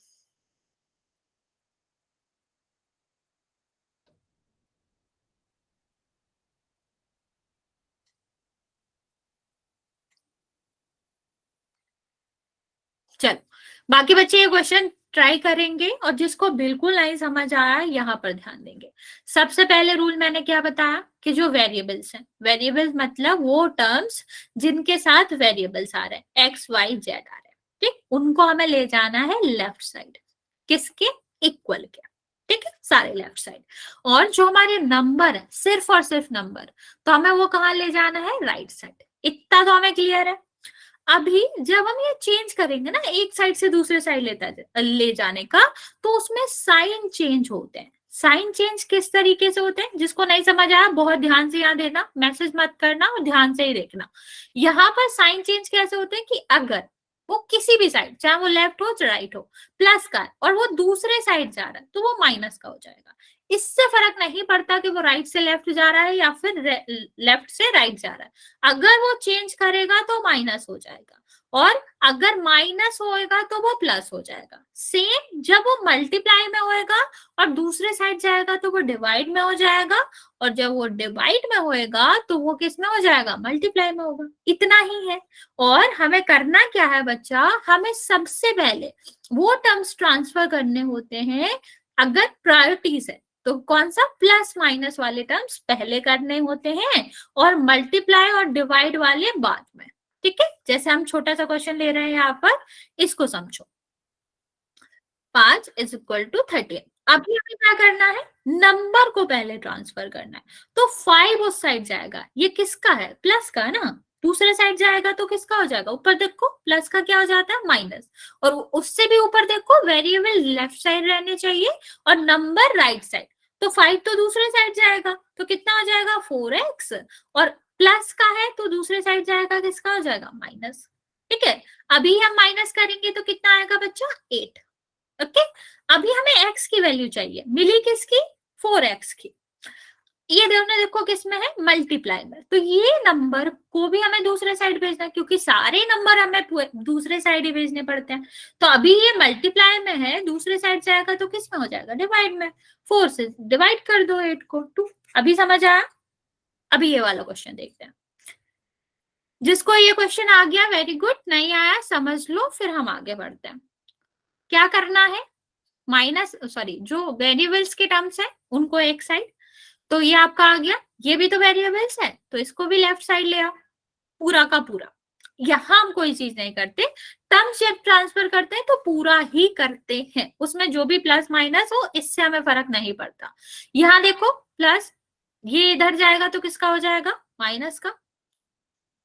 चलो, बाकी बच्चे ये क्वेश्चन ट्राई करेंगे, और जिसको बिल्कुल नहीं समझ आया यहाँ पर ध्यान देंगे। सबसे पहले रूल मैंने क्या बताया, कि जो वेरिएबल्स हैं, वेरिएबल्स मतलब वो टर्म्स जिनके साथ वेरिएबल्स आ रहे हैं, एक्स वाई जेड आ रहे हैं, ठीक, उनको हमें ले जाना है लेफ्ट साइड, किसके, इक्वल के। ठीक है, सारे लेफ्ट साइड। और जो हमारे नंबर है, सिर्फ और सिर्फ नंबर, तो हमें वो कहाँ ले जाना है, राइट साइड। इतना तो हमें क्लियर है। अभी जब हम ये चेंज करेंगे ना, एक साइड से दूसरे साइड ले जाने का, तो उसमें साइन चेंज होते हैं। साइन चेंज किस तरीके से होते हैं, जिसको नहीं समझ आया बहुत ध्यान से यहाँ देना, मैसेज मत करना और ध्यान से ही देखना। यहाँ पर साइन चेंज कैसे होते हैं कि अगर वो किसी भी साइड, चाहे वो लेफ्ट हो चाहे राइट हो, प्लस का है और वो दूसरे साइड जा रहा है तो वो माइनस का हो जाएगा। इससे फर्क नहीं पड़ता कि वो राइट से लेफ्ट जा रहा है या फिर लेफ्ट से राइट जा रहा है, अगर वो चेंज करेगा तो माइनस हो जाएगा, और अगर माइनस होएगा तो वो प्लस हो जाएगा। सेम जब वो मल्टीप्लाई में होएगा और दूसरे साइड जाएगा तो वो डिवाइड में हो जाएगा, और जब वो डिवाइड में होएगा तो वो किस में हो जाएगा, मल्टीप्लाई में होगा। इतना ही है। और हमें करना क्या है बच्चा, हमें सबसे पहले वो टर्म्स ट्रांसफर करने होते हैं, अगर प्रायोरिटीज है तो कौन सा, प्लस माइनस वाले टर्म्स पहले करने होते हैं और मल्टीप्लाई और डिवाइड वाले बाद में। ठीक है, जैसे हम छोटा सा क्वेश्चन ले रहे हैं यहाँ पर, इसको समझो। 5 इज इक्वल टू 13। अभी हमें क्या करना है, नंबर को पहले ट्रांसफर करना है। तो 5 उस साइड जाएगा, ये किसका है, प्लस का है ना, दूसरे साइड जाएगा तो किसका हो जाएगा, ऊपर देखो प्लस का क्या हो जाता है, माइनस, और उससे भी ऊपर देखो वेरिएबल लेफ्ट साइड रहने चाहिए और नंबर राइट साइड। तो 5 तो दूसरे साइड जाएगा तो कितना हो जाएगा, 4x, और प्लस का है तो दूसरे साइड जाएगा, किसका हो जाएगा, माइनस। ठीक है, अभी हम माइनस करेंगे तो कितना आएगा बच्चा, 8। ओके, अभी हमें x की वैल्यू चाहिए, मिली किसकी, 4x की। ये दोनों देखो किसमें है, मल्टीप्लाई में, तो ये नंबर को भी हमें दूसरे साइड भेजना है, क्योंकि सारे नंबर हमें दूसरे साइड ही भेजने पड़ते हैं। तो अभी ये मल्टीप्लाई में है, दूसरे साइड जाएगा तो किस में हो जाएगा, डिवाइड में। 4 से डिवाइड कर दो 8 को 2। अभी समझ आया। अभी ये वाला क्वेश्चन देखते हैं। जिसको ये क्वेश्चन आ गया वेरी गुड, नहीं आया समझ लो, फिर हम आगे बढ़ते हैं। क्या करना है, माइनस सॉरी जो वेरिएबल्स के टर्म्स है उनको एक साइड, तो ये आपका आ गया, ये भी तो वेरिएबल्स है तो इसको भी लेफ्ट साइड ले आओ, पूरा का पूरा। यहां हम कोई चीज नहीं करते, टर्म्स जब ट्रांसफर करते हैं तो पूरा ही करते हैं, उसमें जो भी प्लस माइनस हो इससे हमें फर्क नहीं पड़ता। यहां देखो प्लस, ये इधर जाएगा तो किसका हो जाएगा, माइनस का।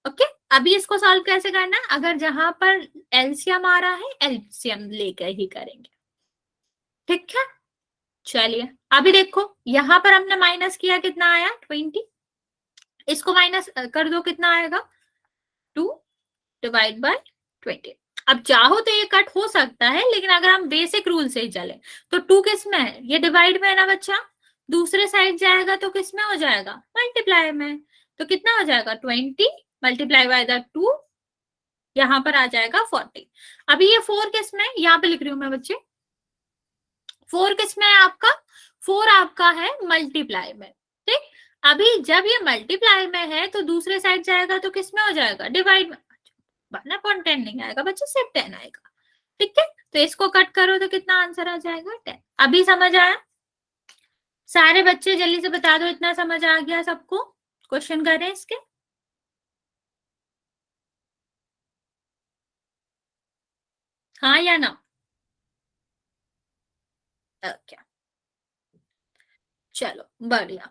ओके, अभी इसको सॉल्व कैसे करना है, अगर जहां पर एलसीएम आ रहा है एलसीएम लेकर ही करेंगे। ठीक है, चलिए अभी देखो यहां पर हमने माइनस किया, कितना आया 20, इसको माइनस कर दो, कितना आएगा 2 डिवाइड बाय 20। अब चाहो तो ये कट हो सकता है, लेकिन अगर हम बेसिक रूल से ही चले तो 2 किस में है, ये डिवाइड में है ना बच्चा, दूसरे साइड जाएगा तो किस में हो जाएगा, मल्टीप्लाई में। तो कितना हो जाएगा 20 मल्टीप्लाई बाय द 2, यहां पर आ जाएगा 40। अभी ये 4 किस में, यहाँ पे लिख रही हूँ मैं बच्चे, 4 किस में है आपका, 4 आपका है मल्टीप्लाई में। ठीक, अभी जब ये मल्टीप्लाई में है तो दूसरे साइड जाएगा तो किस में हो जाएगा, डिवाइड में। 1/10 नहीं आएगा बच्चे, सिर्फ 10 आएगा। ठीक है, तो इसको कट करो तो कितना आंसर आ जाएगा, 10। अभी समझ आया, सारे बच्चे जल्दी से बता दो, इतना समझ आ गया सबको, क्वेश्चन करें इसके। हाँ या ना, ओके, चलो बढ़िया।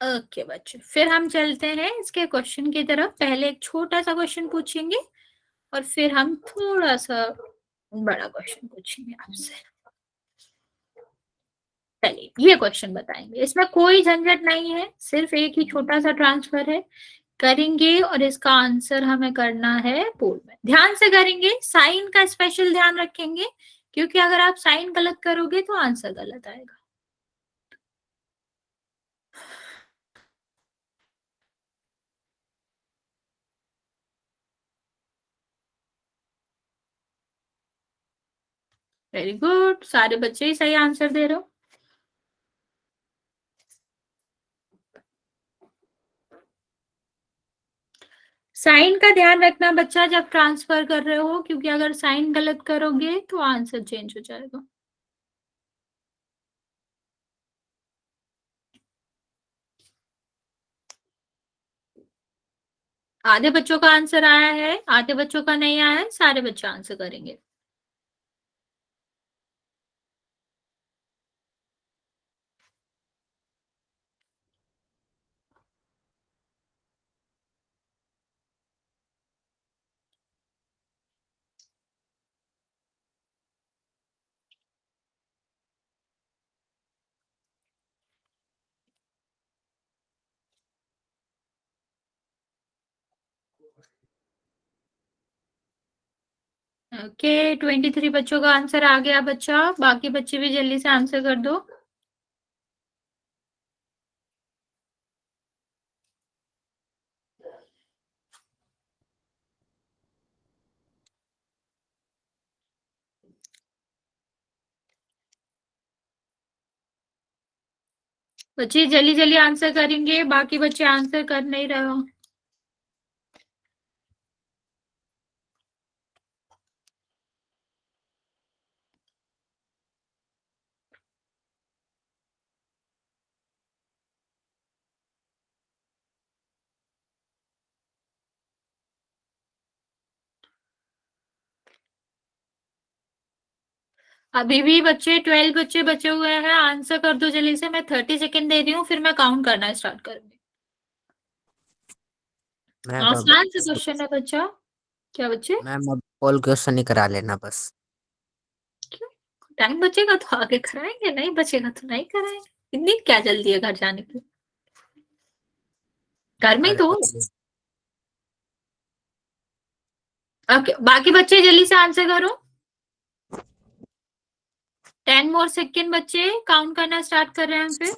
ओके बच्चे, फिर हम चलते हैं इसके क्वेश्चन की तरफ। पहले एक छोटा सा क्वेश्चन पूछेंगे और फिर हम थोड़ा सा बड़ा क्वेश्चन पूछेंगे आपसे। चलिए ये क्वेश्चन बताएंगे, इसमें कोई झंझट नहीं है, सिर्फ एक ही छोटा सा ट्रांसफर है, करेंगे और इसका आंसर हमें करना है पोल में। ध्यान से करेंगे, साइन का स्पेशल ध्यान रखेंगे, क्योंकि अगर आप साइन गलत करोगे तो आंसर गलत आएगा। वेरी गुड, सारे बच्चे ही सही आंसर दे रहे हो। साइन का ध्यान रखना बच्चा जब ट्रांसफर कर रहे हो, क्योंकि अगर साइन गलत करोगे तो आंसर चेंज हो जाएगा। आधे बच्चों का आंसर आया है, आधे बच्चों का नहीं आया है, सारे बच्चे आंसर करेंगे। ओके, 23 बच्चों का आंसर आ गया बच्चा। बाकी बच्चे भी जल्दी से आंसर कर दो। बच्चे जल्दी जल्दी आंसर करेंगे, बाकी बच्चे आंसर कर नहीं रहे हो। अभी भी बच्चे 12 बच्चे बचे हुए हैं, आंसर कर दो जल्दी से। मैं 30 सेकेंड दे रही हूँ, फिर मैं काउंट करना स्टार्ट करूंगी। मैम अब आसान से क्वेश्चन है बच्चा। क्या बच्चे? मैम अब ऑल क्वेश्चन ही करा लेना बस। क्यों? टाइम बचेगा तो आगे कराएंगे, नहीं बचेगा तो नहीं कराएंगे। इतनी क्या जल्दी है घर जाने की? घर में ही अरे तो। अरे, ओके, बाकी बच्चे जल्दी से आंसर करो। 10 मोर सेकेंड बच्चे, काउंट करना स्टार्ट कर रहे हैं फिर।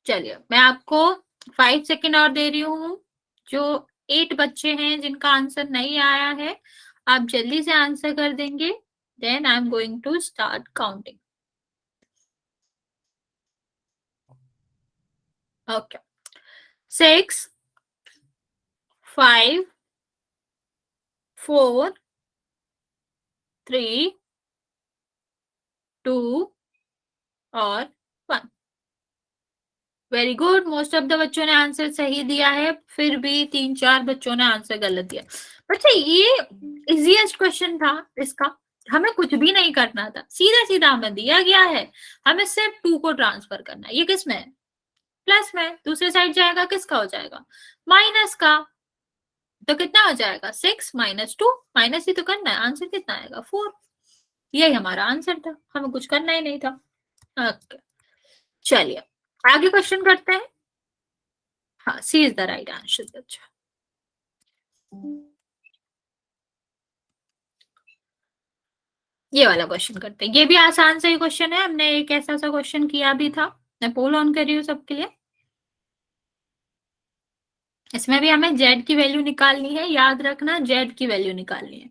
चलिए, मैं आपको 5 सेकेंड और दे रही हूँ। जो 8 बच्चे हैं जिनका आंसर नहीं आया है, आप जल्दी से आंसर कर देंगे। Then I am going to start counting. Okay, 6, 5, 4, 3, 2 और 1। Very good, most of the बच्चों ने आंसर सही दिया है, फिर भी 3-4 बच्चों ने आंसर गलत दिया। बच्चा, ये इजीएस्ट क्वेश्चन था इसका। हमें कुछ भी नहीं करना था, सीधा सीधा हमें दिया गया है, हमें सिर्फ 2 को ट्रांसफर करना है। ये किस में है? प्लस में। दूसरे साइड जाएगा, किसका हो जाएगा? माइनस का। तो कितना हो जाएगा? 6 - 2। माइनस ही तो करना है, आंसर कितना आएगा? 4। यही हमारा आंसर था, हमें कुछ करना ही नहीं था। ओके, चलिए आगे क्वेश्चन करते हैं। हाँ, सी इज द राइट आंसर बच्चा। ये वाला क्वेश्चन करते हैं। ये भी आसान सा ही क्वेश्चन है, हमने एक ऐसा सा क्वेश्चन किया भी था। मैं पोल ऑन कर रही हूँ सबके लिए। इसमें भी हमें जेड की वैल्यू निकालनी है, याद रखना जेड की वैल्यू निकालनी है।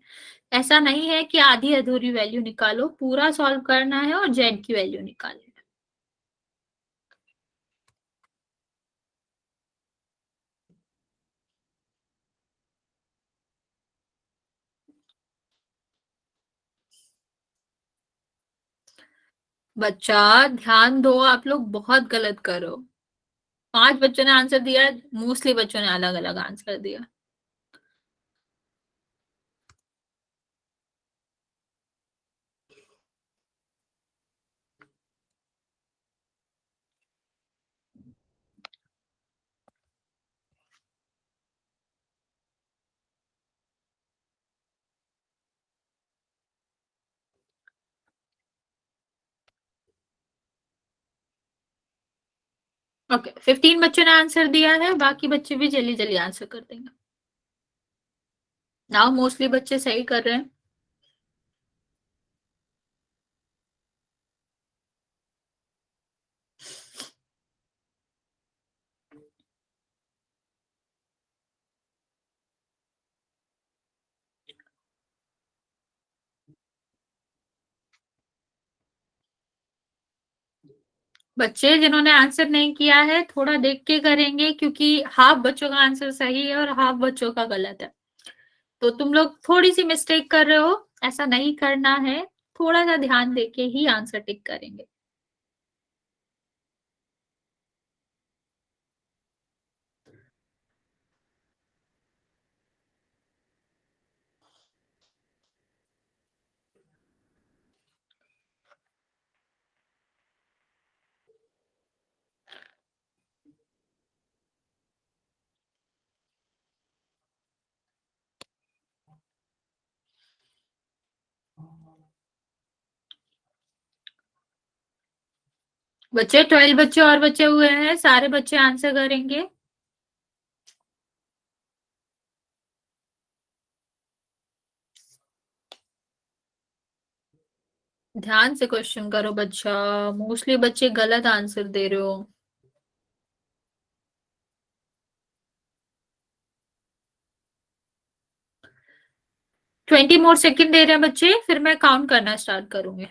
ऐसा नहीं है कि आधी अधूरी वैल्यू निकालो, पूरा सॉल्व करना है और जेड की वैल्यू निकालनी है। बच्चा ध्यान दो, आप लोग बहुत गलत करो। 5 बच्चों ने आंसर दिया, मोस्टली बच्चों ने अलग अलग आंसर दिया। ओके, 15 बच्चों ने आंसर दिया है, बाकी बच्चे भी जल्दी जल्दी आंसर कर देंगे। नाउ मोस्टली बच्चे सही कर रहे हैं। बच्चे जिन्होंने आंसर नहीं किया है, थोड़ा देख के करेंगे, क्योंकि हाफ बच्चों का आंसर सही है और हाफ बच्चों का गलत है। तो तुम लोग थोड़ी सी मिस्टेक कर रहे हो, ऐसा नहीं करना है। थोड़ा सा ध्यान देके ही आंसर टिक करेंगे। बच्चे 12 बच्चे और बचे हुए हैं, सारे बच्चे आंसर करेंगे। ध्यान से क्वेश्चन करो बच्चा, मोस्टली बच्चे गलत आंसर दे रहे हो। 20 मोर सेकंड दे रहे हैं बच्चे, फिर मैं काउंट करना स्टार्ट करूंगी।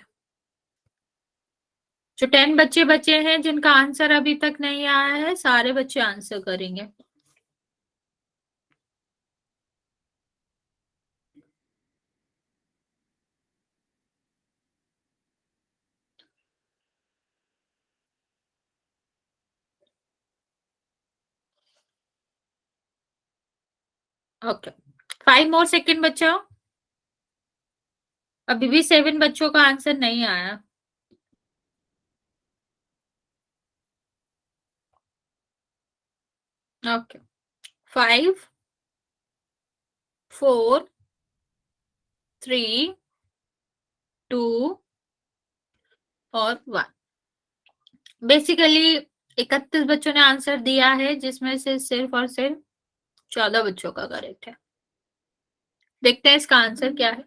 जो 10 बच्चे बचे हैं जिनका आंसर अभी तक नहीं आया है, सारे बच्चे आंसर करेंगे। ओके, 5 मोर सेकंड बचा। अभी भी 7 बच्चों का आंसर नहीं आया। ओके, 5, 4, 3, 2 और 1। बेसिकली 31 बच्चों ने आंसर दिया है, जिसमें से सिर्फ और सिर्फ 14 बच्चों का करेक्ट है। देखते हैं इसका आंसर क्या है।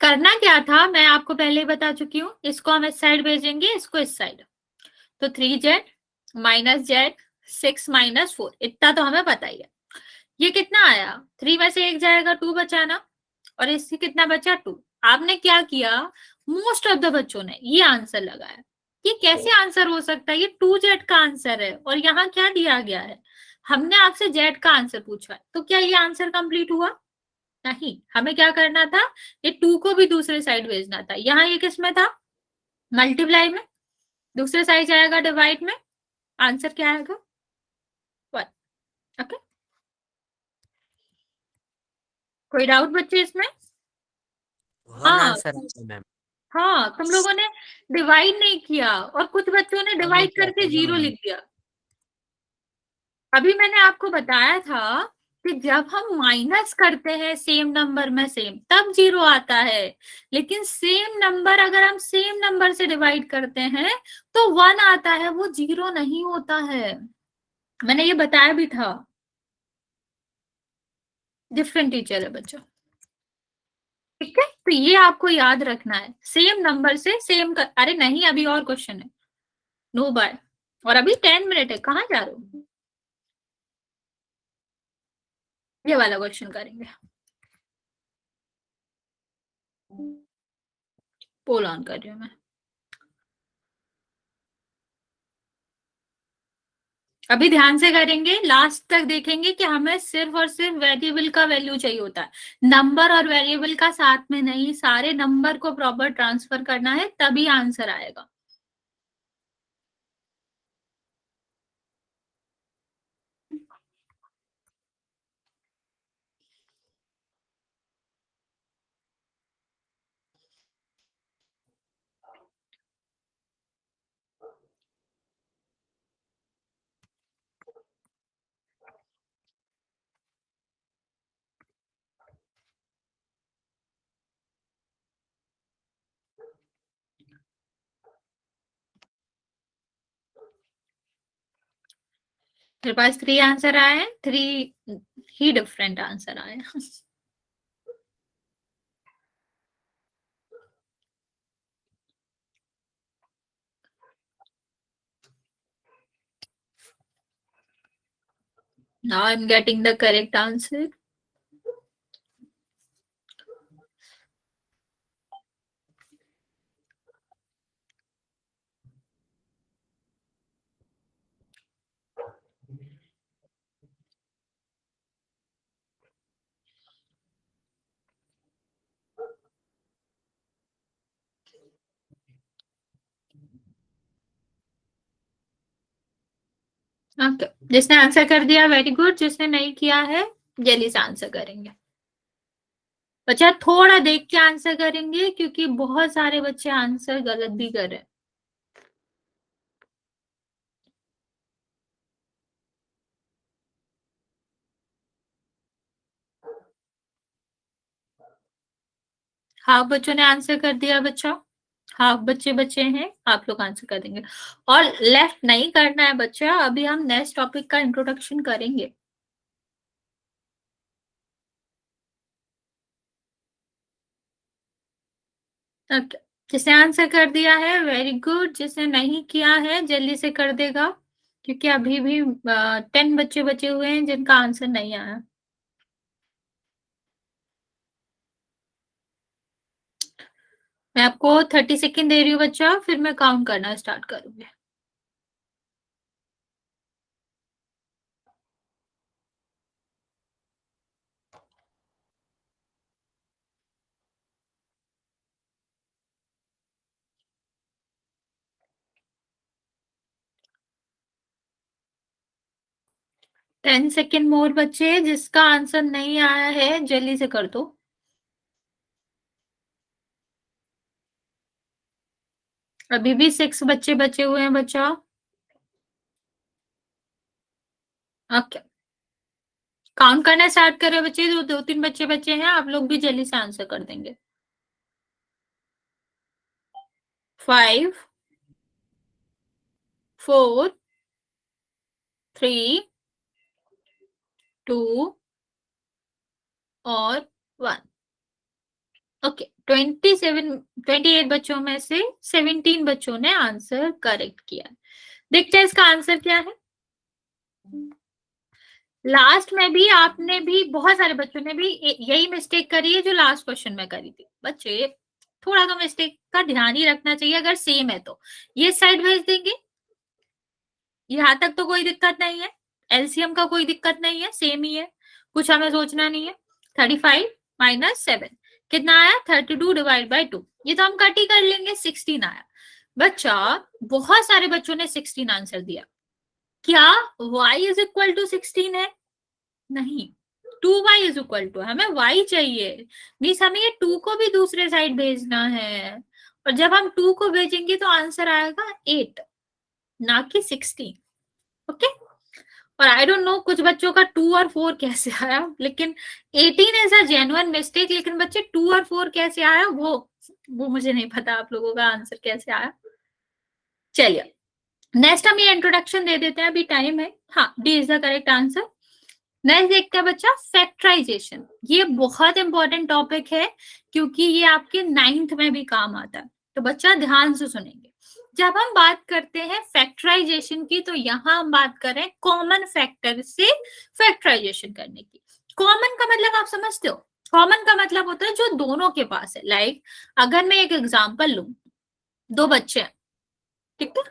करना क्या था मैं आपको पहले ही बता चुकी हूँ, इसको हम इस साइड भेजेंगे, इसको इस साइड। तो 3z माइनस जेड 6 - 4, इतना तो हमें पता ही है। ये कितना आया, 3 में से 1 जाएगा, 2 बचा ना, और इससे कितना बचा 2। आपने क्या किया, मोस्ट ऑफ द बच्चों ने ये आंसर लगाया। ये कैसे आंसर हो सकता है, ये 2z का आंसर है और यहाँ क्या दिया गया है, हमने आपसे z का आंसर पूछा है, तो क्या ये आंसर कंप्लीट हुआ? नहीं, हमें क्या करना था, ये 2 को भी दूसरे साइड भेजना था। यहाँ ये किस में था, मल्टीप्लाई में, दूसरे साइड जाएगा डिवाइड में, आंसर क्या आएगा 1। ओके, कोई डाउट बच्चे इसमें? वन हाँ, आंसर है मैम। हाँ, तुम लोगों ने डिवाइड नहीं किया और कुछ बच्चों ने हमने डिवाइड किया करके था ना 0 मैम। लिख दिया। अभी मैंने आपको बताया था कि जब हम माइनस करते हैं सेम नंबर में सेम, तब 0 आता है, लेकिन सेम नंबर अगर हम सेम नंबर से डिवाइड करते हैं तो 1 आता है, वो 0 नहीं होता है। मैंने ये बताया भी था। डिफरेंट टीचर है बच्चों, ठीक है, तो ये आपको याद रखना है, सेम नंबर से सेम कर। अरे नहीं, अभी और क्वेश्चन है, नो बाय। और अभी 10 मिनट है, कहाँ जा रहे हो? ये वाला क्वेश्चन करेंगे। पोल ऑन कर रही हूँ मैं। अभी ध्यान से करेंगे, लास्ट तक देखेंगे कि हमें सिर्फ और सिर्फ वेरिएबल का वैल्यू चाहिए होता है, नंबर और वेरिएबल का साथ में नहीं, सारे नंबर को प्रॉपर ट्रांसफर करना है, तभी आंसर आएगा। मेरे पास 3 आंसर आए हैं, 3 ही डिफरेंट आंसर आए हैं। Now I'm getting the correct answer. Okay, जिसने आंसर कर दिया वेरी गुड, जिसने नहीं किया है जल्दी से आंसर करेंगे। बच्चा थोड़ा देख के आंसर करेंगे, क्योंकि बहुत सारे बच्चे आंसर गलत भी कर रहे हैं। हाफ बच्चों ने आंसर कर दिया बच्चा, हाफ बच्चे बचे हैं, आप लोग आंसर कर देंगे। और लेफ्ट नहीं करना है बच्चा, अभी हम नेक्स्ट टॉपिक का इंट्रोडक्शन करेंगे। ओके, जिसने आंसर कर दिया है वेरी गुड, जिसने नहीं किया है जल्दी से कर देगा, क्योंकि अभी भी 10 बच्चे बचे हुए हैं जिनका आंसर नहीं आया। मैं आपको 30 सेकेंड दे रही हूँ बच्चा, फिर मैं काउंट करना स्टार्ट करूंगी। टेन सेकेंड मोर बच्चे, जिसका आंसर नहीं आया है जल्दी से कर दो। अभी भी 6 बच्चे बचे हुए हैं बच्चा। ओके, काउंट करना स्टार्ट करें बच्चे, जो 2-3 बच्चे बचे हैं, आप लोग भी जल्दी से आंसर कर देंगे। 5, 4, 3, 2 और 1। ओके, 28 बच्चों में से 17 बच्चों ने आंसर करेक्ट किया। देखते हैं इसका आंसर क्या है। लास्ट में भी आपने भी, बहुत सारे बच्चों ने भी यही मिस्टेक करी है जो लास्ट क्वेश्चन में करी थी। बच्चे थोड़ा तो मिस्टेक का ध्यान ही रखना चाहिए, अगर सेम है तो ये साइड भेज देंगे, यहां तक तो कोई दिक्कत नहीं है, एलसीएम का कोई दिक्कत नहीं है, सेम ही है, कुछ हमें सोचना नहीं है। 35 माइनस 7 कितना आया, 32 डिवाइड बाई 2, ये तो हम कट ही कर लेंगे, 16 आया। बच्चा बहुत सारे बच्चों ने 16 आंसर दिया, क्या y इज इक्वल टू 16 है? नहीं, 2y इज इक्वल टू, हमें y चाहिए, मीन्स हमें ये 2 को भी दूसरे साइड भेजना है, और जब हम 2 को भेजेंगे तो आंसर आएगा 8, ना कि 16। ओके, और आई डोंट नो कुछ बच्चों का 2 और 4 कैसे आया, लेकिन 18 इज अ जेन्युइन मिस्टेक, लेकिन बच्चे 2 और 4 कैसे आया वो मुझे नहीं पता आप लोगों का आंसर कैसे आया। चलिए नेक्स्ट हम ये इंट्रोडक्शन दे देते हैं, अभी टाइम है। हाँ, D is the correct answer. Next देखते हैं बच्चा फैक्टराइजेशन, ये बहुत इंपॉर्टेंट टॉपिक है, क्योंकि ये आपके 9th में भी काम आता है, तो बच्चा ध्यान से सुनेंगे। जब हम बात करते हैं फैक्टराइजेशन की, तो यहाँ हम बात करें कॉमन फैक्टर से फैक्टराइजेशन करने की। कॉमन का मतलब आप समझते हो, कॉमन का मतलब होता है जो दोनों के पास है। लाइक अगर मैं एक एग्जांपल लूं, दो बच्चे हैं, ठीक है,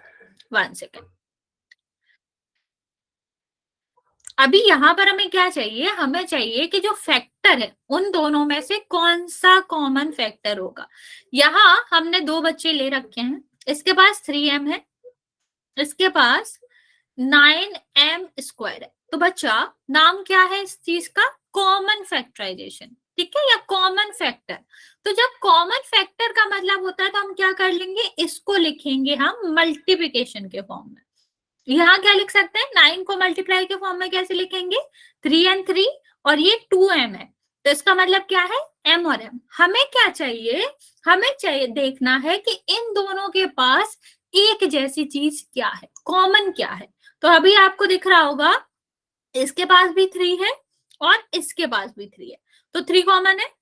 1 सेकेंड। अभी यहाँ पर हमें क्या चाहिए, हमें चाहिए कि जो फैक्टर है उन दोनों में से कौन सा कॉमन फैक्टर होगा। यहाँ हमने दो बच्चे ले रखे हैं, इसके पास 3m है, इसके पास 9m स्क्वायर है, तो बच्चा नाम क्या है इस चीज का, कॉमन फैक्टराइजेशन, ठीक है, या कॉमन फैक्टर। तो जब कॉमन फैक्टर का मतलब होता है तो हम क्या कर लेंगे, इसको लिखेंगे हम मल्टीप्लीकेशन के फॉर्म में। यहाँ क्या लिख सकते हैं, 9 को मल्टीप्लाई के फॉर्म में कैसे लिखेंगे, 3 and 3, और ये 2m है, तो इसका मतलब क्या है, m और m। हमें क्या चाहिए, हमें चाहिए देखना है कि इन दोनों के पास एक जैसी चीज क्या है, कॉमन क्या है। तो अभी आपको दिख रहा होगा, इसके पास भी 3 है और इसके पास भी 3 है, तो 3 कॉमन है,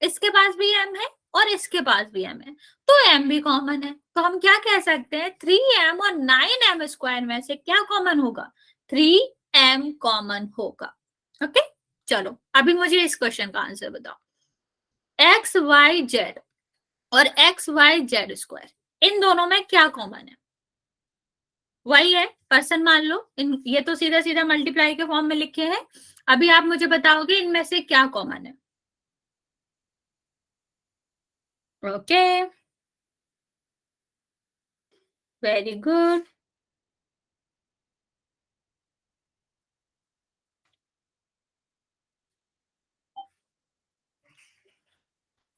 इसके पास भी m है और इसके पास भी m है, तो m भी कॉमन है। तो हम क्या कह सकते हैं, 3m और 9m स्क्वायर में से क्या कॉमन होगा, 3m कॉमन होगा। ओके, चलो अभी मुझे इस क्वेश्चन का आंसर बताओ। एक्स वाई जेड और एक्स वाई जेड स्क्वायर, इन दोनों में क्या कॉमन है, वही है पर्सन मान लो, इन ये तो सीधा सीधा मल्टीप्लाई के फॉर्म में लिखे हैं। अभी आप मुझे बताओगे इनमें से क्या कॉमन है। Okay, very good.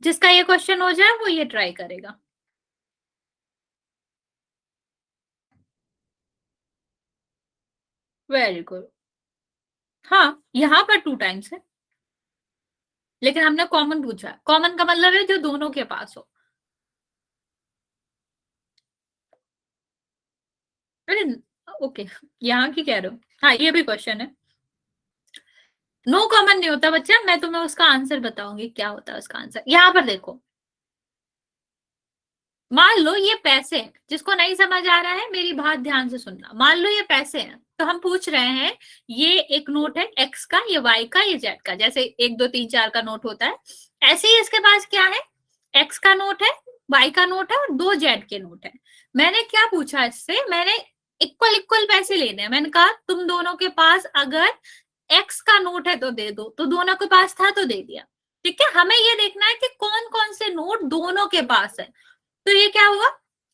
जिसका ये क्वेश्चन हो जाए वो ये ट्राई करेगा। Very good. हाँ, यहाँ पर 2 टाइम्स है, लेकिन हमने कॉमन पूछा है, कॉमन का मतलब है जो दोनों के पास हो। अरे ओके, यहाँ की कह रहे हो, हाँ ये भी क्वेश्चन है। नो कॉमन नहीं होता बच्चा, मैं तुम्हें उसका आंसर बताऊंगी क्या होता है उसका आंसर। यहाँ पर देखो, मान लो ये पैसे हैं, जिसको नहीं समझ आ रहा है मेरी बात ध्यान से सुनना। मान लो ये पैसे हैं, तो हम पूछ रहे हैं ये एक नोट है एक्स का, ये वाई का, ये जेड का, जैसे 1 2 3 4 का नोट होता है, ऐसे ही इसके पास क्या है, एक्स का नोट है, वाई का नोट है और 2 जेड के नोट है। मैंने क्या पूछा इससे, मैंने इक्वल इक्वल पैसे लेने हैं। मैंने कहा तुम दोनों के पास अगर एक्स का नोट है तो दे दो, तो दोनों के पास था तो दे दिया। ठीक है, हमें ये देखना है कि कौन कौन से नोट दोनों के पास है। तो ये क्या हुआ,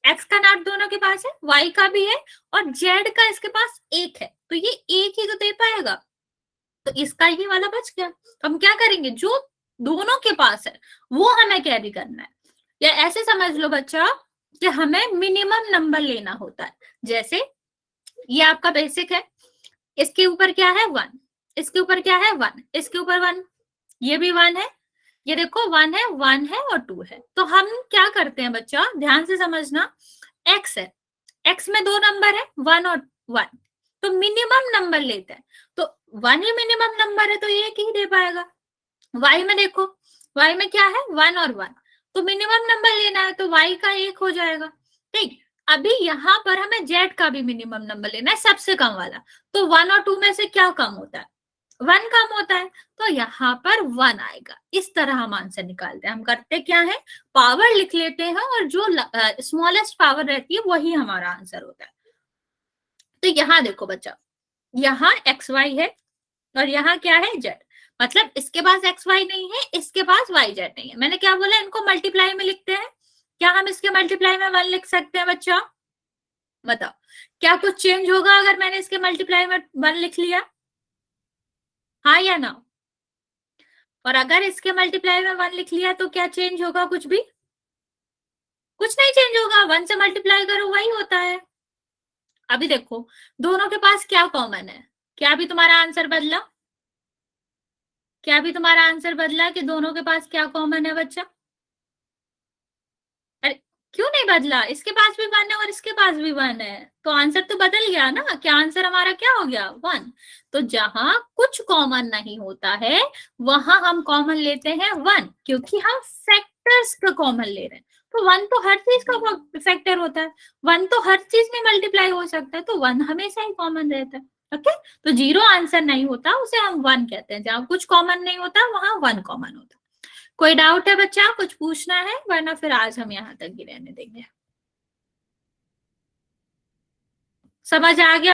एक्स का नोट दोनों के पास है, वाई का भी है और जेड का इसके पास एक है, तो ये एक ही तो दे पाएगा, तो इसका ये वाला बच गया। तो हम क्या करेंगे, जो दोनों के पास है वो हमें कैरी करना है। या ऐसे समझ लो बच्चा कि हमें मिनिमम नंबर लेना होता है। जैसे ये आपका बेसिक है, इसके ऊपर क्या है 1, इसके ऊपर क्या है 1, इसके ऊपर 1, ये भी 1 है, ये देखो 1 है, 1 है और 2 है। तो हम क्या करते हैं बच्चा, ध्यान से समझना, एक्स है, एक्स में 2 नंबर है 1 और 1, तो मिनिमम नंबर लेते हैं, तो 1 ही मिनिमम नंबर है तो ये एक ही दे पाएगा। वाई में देखो, वाई में क्या है 1 और 1, तो मिनिमम नंबर लेना है तो वाई का एक हो जाएगा। ठीक, अभी यहाँ पर हमें जेड का भी मिनिमम नंबर लेना है, सबसे कम वाला, तो 1 और 2 में से क्या कम होता है, 1 कम होता है, तो यहाँ पर 1 आएगा। इस तरह हम आंसर निकालते हैं। हम करते क्या है, पावर लिख लेते हैं और जो स्मॉलेस्ट पावर रहती है वही हमारा आंसर होता है। तो यहाँ देखो बच्चा, यहाँ एक्स वाई है और यहाँ क्या है जेड, मतलब इसके पास एक्स वाई नहीं है, इसके पास वाई जेड नहीं है। मैंने क्या बोला, इनको मल्टीप्लाई में लिखते हैं। क्या हम इसके मल्टीप्लाई में 1 लिख सकते हैं बच्चा, बताओ, क्या कुछ चेंज होगा अगर मैंने इसके मल्टीप्लाई में 1 लिख लिया, हाँ या ना? और अगर इसके मल्टीप्लाई में 1 लिख लिया तो क्या चेंज होगा, कुछ भी? कुछ नहीं चेंज होगा, 1 से मल्टीप्लाई करो वही होता है। अभी देखो दोनों के पास क्या कॉमन है, क्या भी तुम्हारा आंसर बदला, क्या भी तुम्हारा आंसर बदला कि दोनों के पास क्या कॉमन है बच्चा? अरे क्यों नहीं बदला, इसके पास भी 1 है और इसके पास भी 1 है, तो आंसर तो बदल गया ना। क्या आंसर हमारा क्या हो गया, 1। तो जहां कुछ कॉमन नहीं होता है वहां हम कॉमन लेते हैं 1, क्योंकि हम फैक्टर्स का कॉमन ले रहे हैं। तो 1 तो हर चीज का फैक्टर होता है, 1 तो हर चीज में मल्टीप्लाई हो सकता है, तो 1 हमेशा ही कॉमन रहता है। ओके, तो 0 आंसर नहीं होता, उसे हम 1 कहते हैं। जहां कुछ कॉमन नहीं होता वहां 1 कॉमन होता है। कोई डाउट है बच्चा, कुछ पूछना है, वरना फिर आज हम यहाँ तक ही रहने देंगे। समझ आ गया?